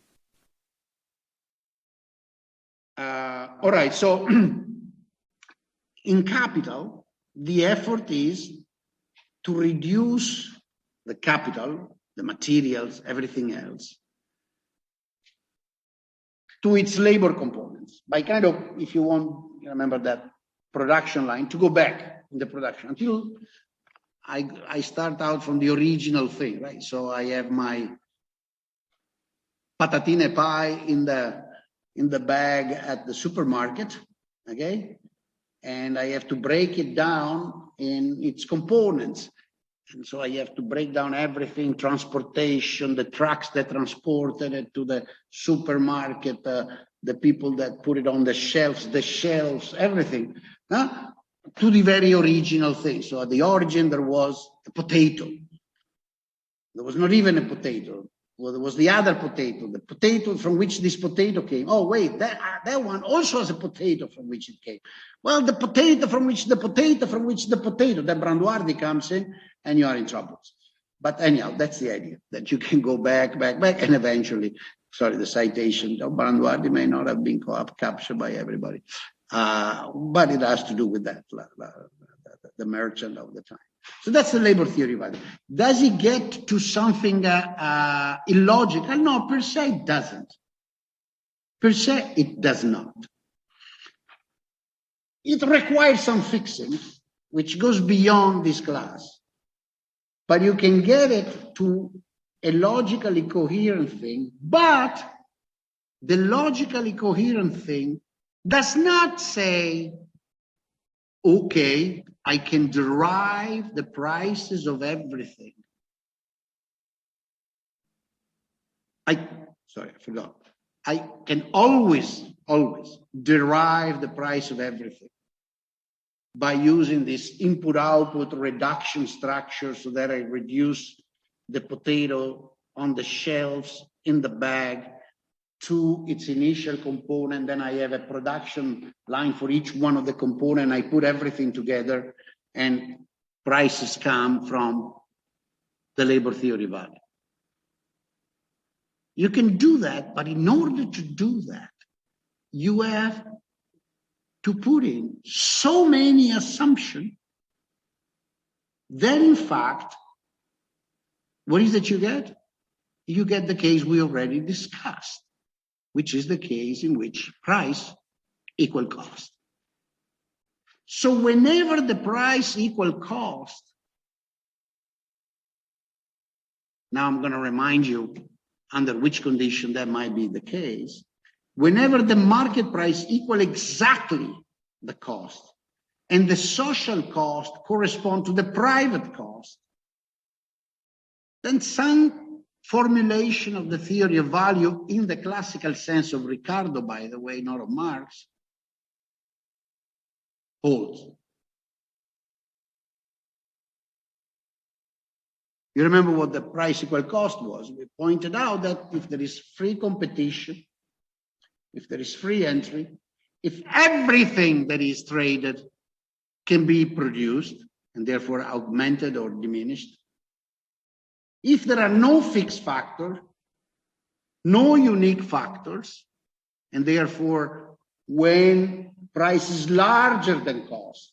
All right, so in capital, the effort is to reduce the capital, the materials, everything else, to its labor components, by kind of, if you want, you remember that production line, to go back in the production until I start out from the original thing, right? So I have my patatine pie in the bag at the supermarket, okay? And I have to break it down in its components. And so I have to break down everything, transportation, the trucks that transported it to the supermarket, the people that put it on the shelves, everything, to the very original thing. So at the origin, there was a potato. There was not even a potato. Well, there was the other potato, the potato from which this potato came. Oh, wait, that one also has a potato from which it came. Well, the potato from which the potato from which the potato, then Branduardi comes in, and you are in trouble. But anyhow, that's the idea, that you can go back, and eventually, sorry, the citation of Branduardi may not have been captured by everybody. But it has to do with that, the merchant of the time. So that's the labor theory value. Does it get to something illogical? No, per se it doesn't. Per se it does not. It requires some fixing, which goes beyond this class. But you can get it to a logically coherent thing, but the logically coherent thing does not say, okay, I can derive the prices of everything. I forgot. I can always derive the price of everything by using this input-output reduction structure so that I reduce the potato on the shelves in the bag to its initial component. Then I have a production line for each one of the components. I put everything together and prices come from the labor theory value. You can do that, but in order to do that, you have to put in so many assumptions that in fact, what is it you get? You get the case we already discussed, which is the case in which price equal cost. So whenever the price equal cost, now I'm going to remind you under which condition that might be the case. Whenever the market price equal exactly the cost and the social cost correspond to the private cost, then some formulation of the theory of value in the classical sense of Ricardo, by the way, not of Marx, holds. You remember what the price equal cost was. We pointed out that if there is free competition, if there is free entry, if everything that is traded can be produced and therefore augmented or diminished, if there are no fixed factors, no unique factors, and therefore when price is larger than cost.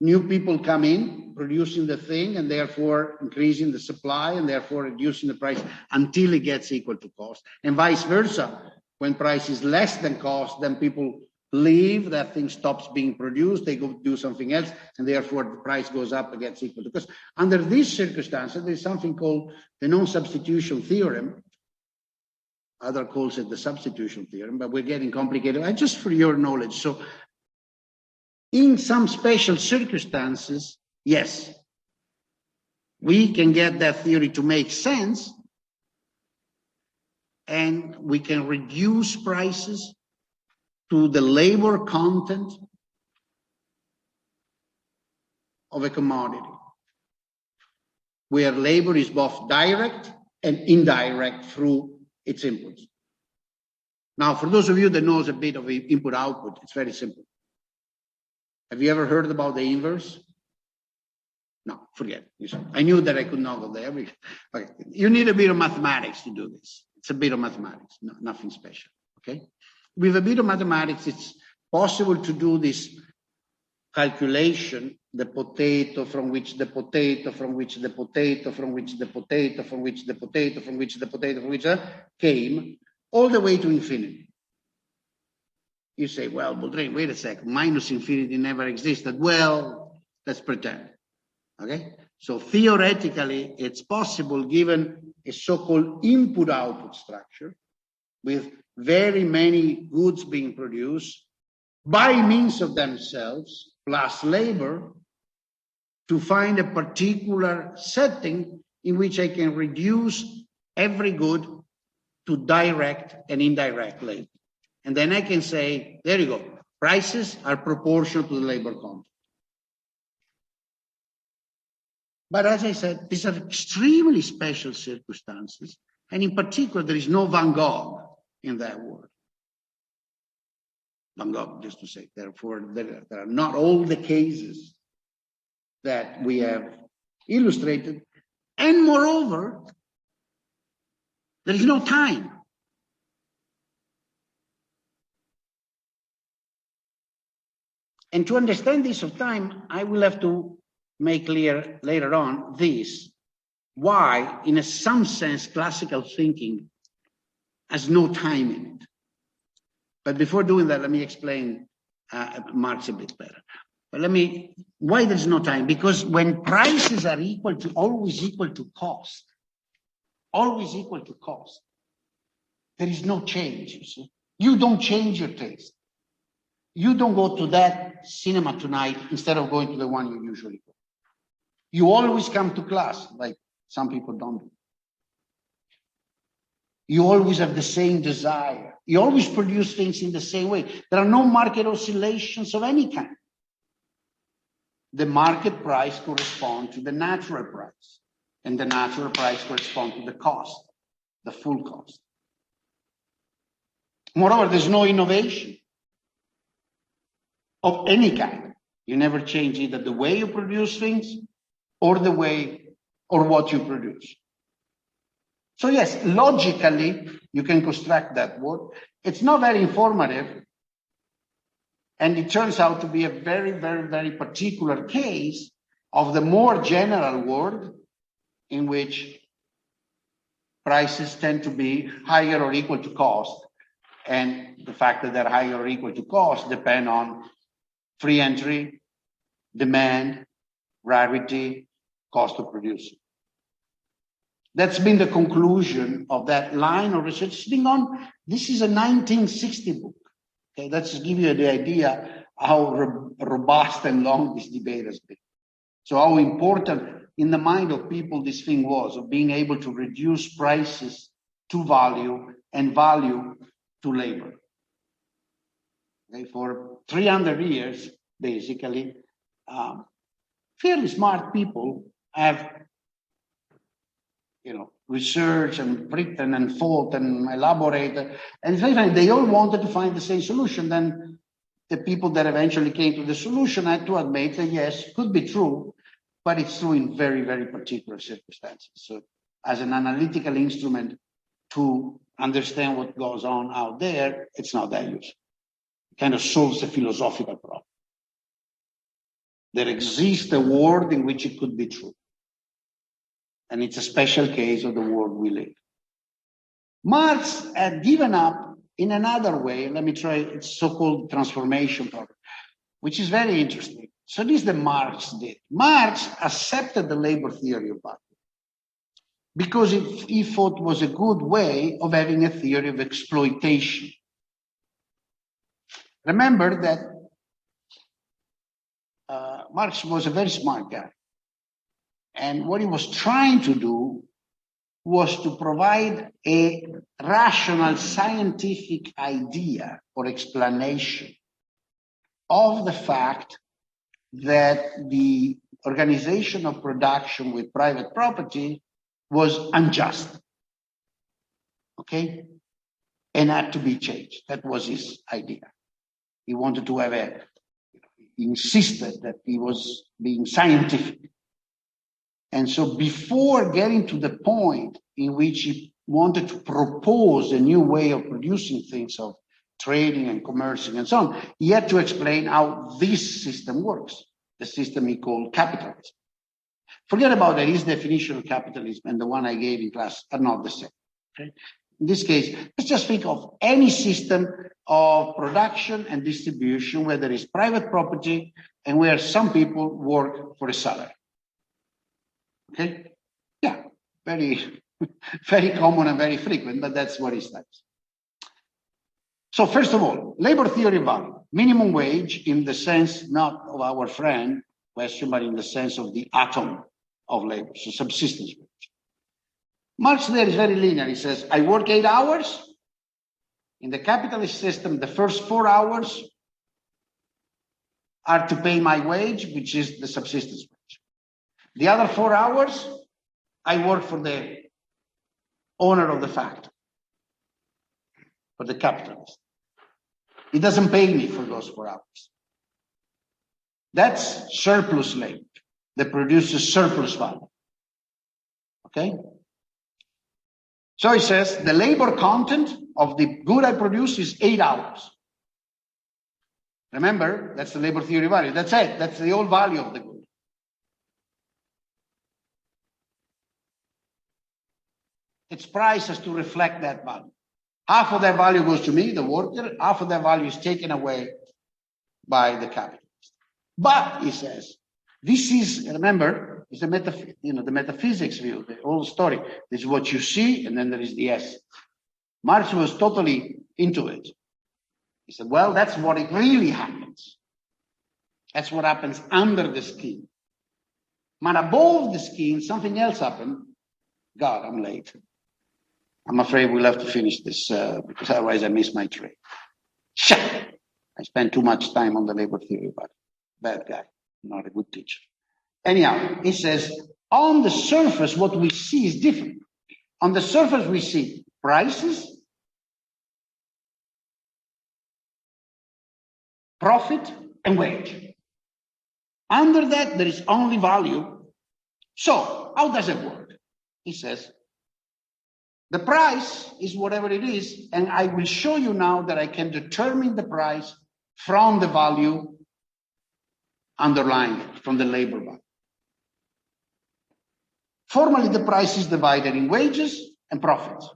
New people come in, producing the thing, and therefore increasing the supply, and therefore reducing the price until it gets equal to cost. And vice versa. When price is less than cost, then people leave, that thing stops being produced, they go do something else, and therefore the price goes up and gets equal to cost. Under these circumstances, there's something called the non-substitution theorem. Other calls it the substitution theorem, but we're getting complicated. Just for your knowledge. So in some special circumstances, yes, we can get that theory to make sense, and we can reduce prices to the labor content of a commodity, where labor is both direct and indirect through its inputs. Now, for those of you that knows a bit of input-output, it's very simple. Have you ever heard about the inverse? No, forget it. I knew that I could not go there. Okay. You need a bit of mathematics to do this. It's a bit of mathematics, nothing special, okay? With a bit of mathematics, it's possible to do this calculation, the potato from which the potato, from which the potato, from which the potato, from which the potato, from which the potato, from which came, all the way to infinity. You say, well, Boldrin, wait a second, minus infinity never existed. Well, let's pretend, okay? So theoretically, it's possible, given a so-called input-output structure, with very many goods being produced by means of themselves, plus labor, to find a particular setting in which I can reduce every good to direct and indirect labor. And then I can say, there you go, prices are proportional to the labor content. But as I said, these are extremely special circumstances. And in particular, there is no Van Gogh in that word. Van Gogh, just to say, therefore, there are not all the cases that we have illustrated. And moreover, there is no time. And to understand this of time, I will have to make clear later on this, why, in some sense, classical thinking has no time in it. But before doing that, let me explain Marx a bit better. But why there's no time? Because when prices are always equal to cost, there is no change, you see. You don't change your taste. You don't go to that cinema tonight instead of going to the one you usually go. You always come to class, like some people don't do. You always have the same desire. You always produce things in the same way. There are no market oscillations of any kind. The market price corresponds to the natural price, and the natural price corresponds to the cost, the full cost. Moreover, there's no innovation of any kind. You never change either the way you produce things or the way or what you produce. So yes, logically, you can construct that word. It's not very informative. And it turns out to be a very, very, very particular case of the more general world in which prices tend to be higher or equal to cost. And the fact that they're higher or equal to cost depend on free entry, demand, rarity, cost of producing. That's been the conclusion of that line of research sitting on. This is a 1960 book. Okay, let's just give you the idea how robust and long this debate has been. So how important in the mind of people this thing was, of being able to reduce prices to value and value to labor. Okay, for 300 years, basically, fairly smart people have researched and written and thought and elaborated, and they all wanted to find the same solution. Then the people that eventually came to the solution had to admit that yes, it could be true, but it's true in very, very particular circumstances. So as an analytical instrument to understand what goes on out there, it's not that useful. kind of solves a philosophical problem. There exists a world in which it could be true. And it's a special case of the world we live. Marx had given up in another way. Let me try its so-called transformation problem, which is very interesting. So this is the Marx did. Marx accepted the labor theory of value because he thought it was a good way of having a theory of exploitation. Remember that Marx was a very smart guy. And what he was trying to do was to provide a rational scientific idea or explanation of the fact that the organization of production with private property was unjust. Okay? And had to be changed. That was his idea. He wanted to have he insisted that he was being scientific. And so before getting to the point in which he wanted to propose a new way of producing things, of trading and commercing and so on, he had to explain how this system works, the system he called capitalism. Forget about that. His definition of capitalism and the one I gave in class are not the same. Okay? In this case, let's just think of any system of production and distribution where there is private property and where some people work for a salary. Okay? Yeah, very, very common and very frequent, but that's what he studies. So first of all, labor theory value, minimum wage in the sense not of our friend question, but in the sense of the atom of labor, so subsistence wage. Marx there is very linear. He says, I work 8 hours. In the capitalist system, the first 4 hours are to pay my wage, which is the subsistence wage. The other 4 hours, I work for the owner of the factory, for the capitalist. He doesn't pay me for those 4 hours. That's surplus labor that produces surplus value. Okay? So he says the labor content of the good I produce is 8 hours. Remember, that's the labor theory value. That's it. That's the whole value of the good. Its price has to reflect that value. Half of that value goes to me, the worker. Half of that value is taken away by the capitalist. But, he says, this is, remember, it's the metaphysics view, the whole story. This is what you see, and then there is the essence. Marx was totally into it. He said, well, that's what it really happens. That's what happens under the skin. But above the skin, something else happened. God, I'm late. I'm afraid we'll have to finish this because otherwise I miss my train. Shut up. I spent too much time on the labor theory, but bad guy, not a good teacher. Anyhow, he says, on the surface, what we see is different. On the surface, we see prices, profit, and wage. Under that, there is only value. So, how does it work? He says, the price is whatever it is, and I will show you now that I can determine the price from the value underlying it, from the labor value. Formally, the price is divided in wages and profits.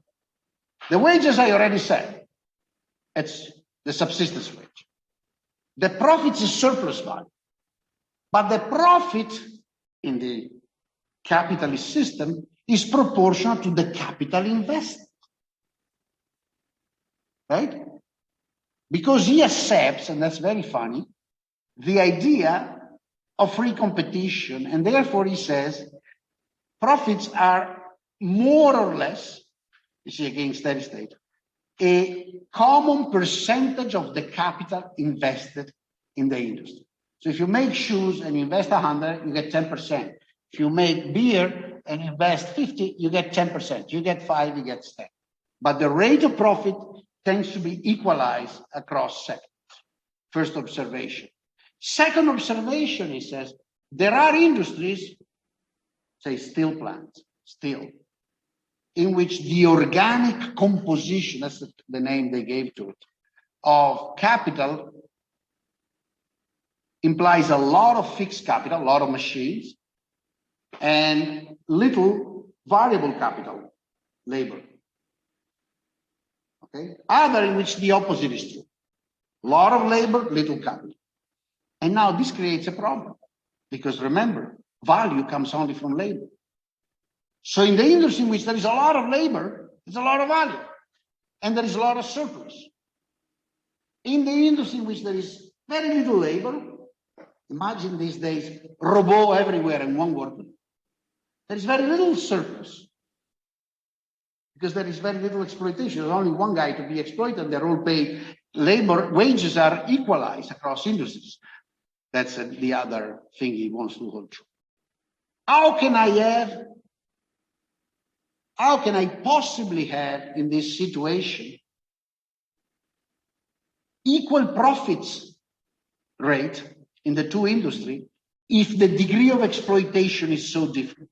The wages, I already said, it's the subsistence wage. The profits is surplus value. But the profit in the capitalist system is proportional to the capital invested. Right? Because he accepts, and that's very funny, the idea of free competition, and therefore he says profits are more or less, you see again steady state, a common percentage of the capital invested in the industry. So if you make shoes and invest 100, you get 10%. If you make beer and invest 50, you get 10%. You get 5, you get 10. But the rate of profit tends to be equalized across sectors. First observation. Second observation, he says, there are industries, say steel plants, steel, in which the organic composition, that's the name they gave to it, of capital implies a lot of fixed capital, a lot of machines, and little variable capital, labor. Okay? Other in which the opposite is true. A lot of labor, little capital. And now this creates a problem. Because remember, value comes only from labor. So in the industry in which there is a lot of labor, there's a lot of value. And there is a lot of surplus. In the industry in which there is very little labor, imagine these days, robot everywhere and one worker, there is very little surplus. Because there is very little exploitation. There's only one guy to be exploited. They're all paid. Labor wages are equalized across industries. That's the other thing he wants to hold true. How can I possibly have in this situation equal profits rate in the two industries if the degree of exploitation is so different?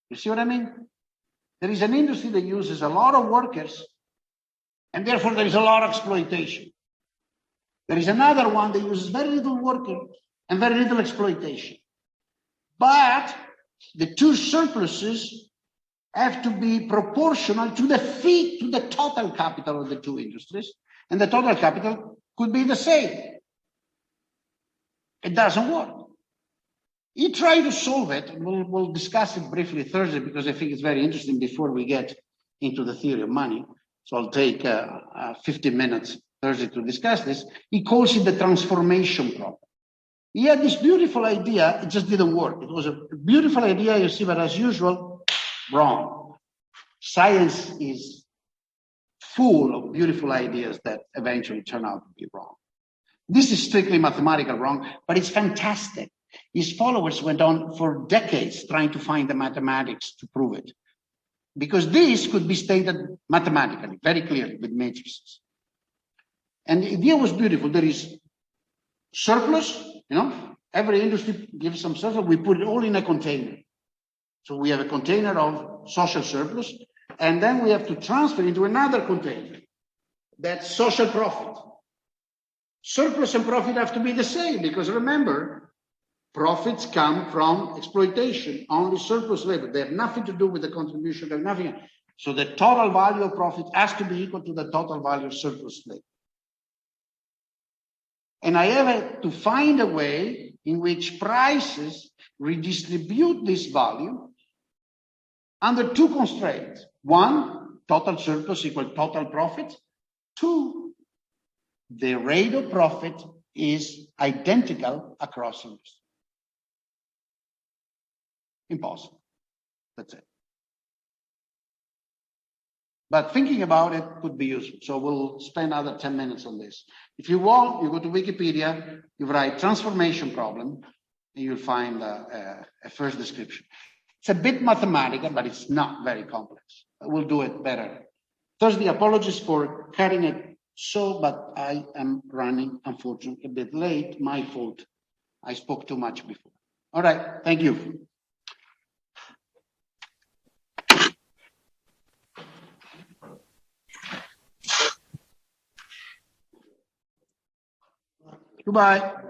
You see what I mean? There is an industry that uses a lot of workers, and therefore there is a lot of exploitation. There is another one that uses very little workers and very little exploitation. But the two surpluses have to be proportional to the total capital of the two industries, and the total capital could be the same. It doesn't work. He tried to solve it. We'll discuss it briefly Thursday because I think it's very interesting before we get into the theory of money. So I'll take 15 minutes Thursday to discuss this. He calls it the transformation problem. He had this beautiful idea. It just didn't work. It was a beautiful idea, you see, but as usual, wrong. Science is full of beautiful ideas that eventually turn out to be wrong. This is strictly mathematical wrong, but it's fantastic. His followers went on for decades trying to find the mathematics to prove it. Because this could be stated mathematically, very clearly, with matrices. And the idea was beautiful. There is surplus, every industry gives some surplus. We put it all in a container. So we have a container of social surplus, and then we have to transfer into another container. That's social profit. Surplus and profit have to be the same, because remember, profits come from exploitation, only surplus labor. They have nothing to do with the contribution, they have nothing. So the total value of profit has to be equal to the total value of surplus labor. And I have to find a way in which prices redistribute this value under two constraints. One, total surplus equal total profit. Two, the rate of profit is identical across industries. Impossible. That's it. But thinking about it could be useful. So we'll spend another 10 minutes on this. If you want, you go to Wikipedia, you write transformation problem, and you'll find a first description. It's a bit mathematical, but it's not very complex. We'll do it better. Thursday, apologies for cutting it but I am running, unfortunately, a bit late. My fault. I spoke too much before. All right. Thank you. Goodbye.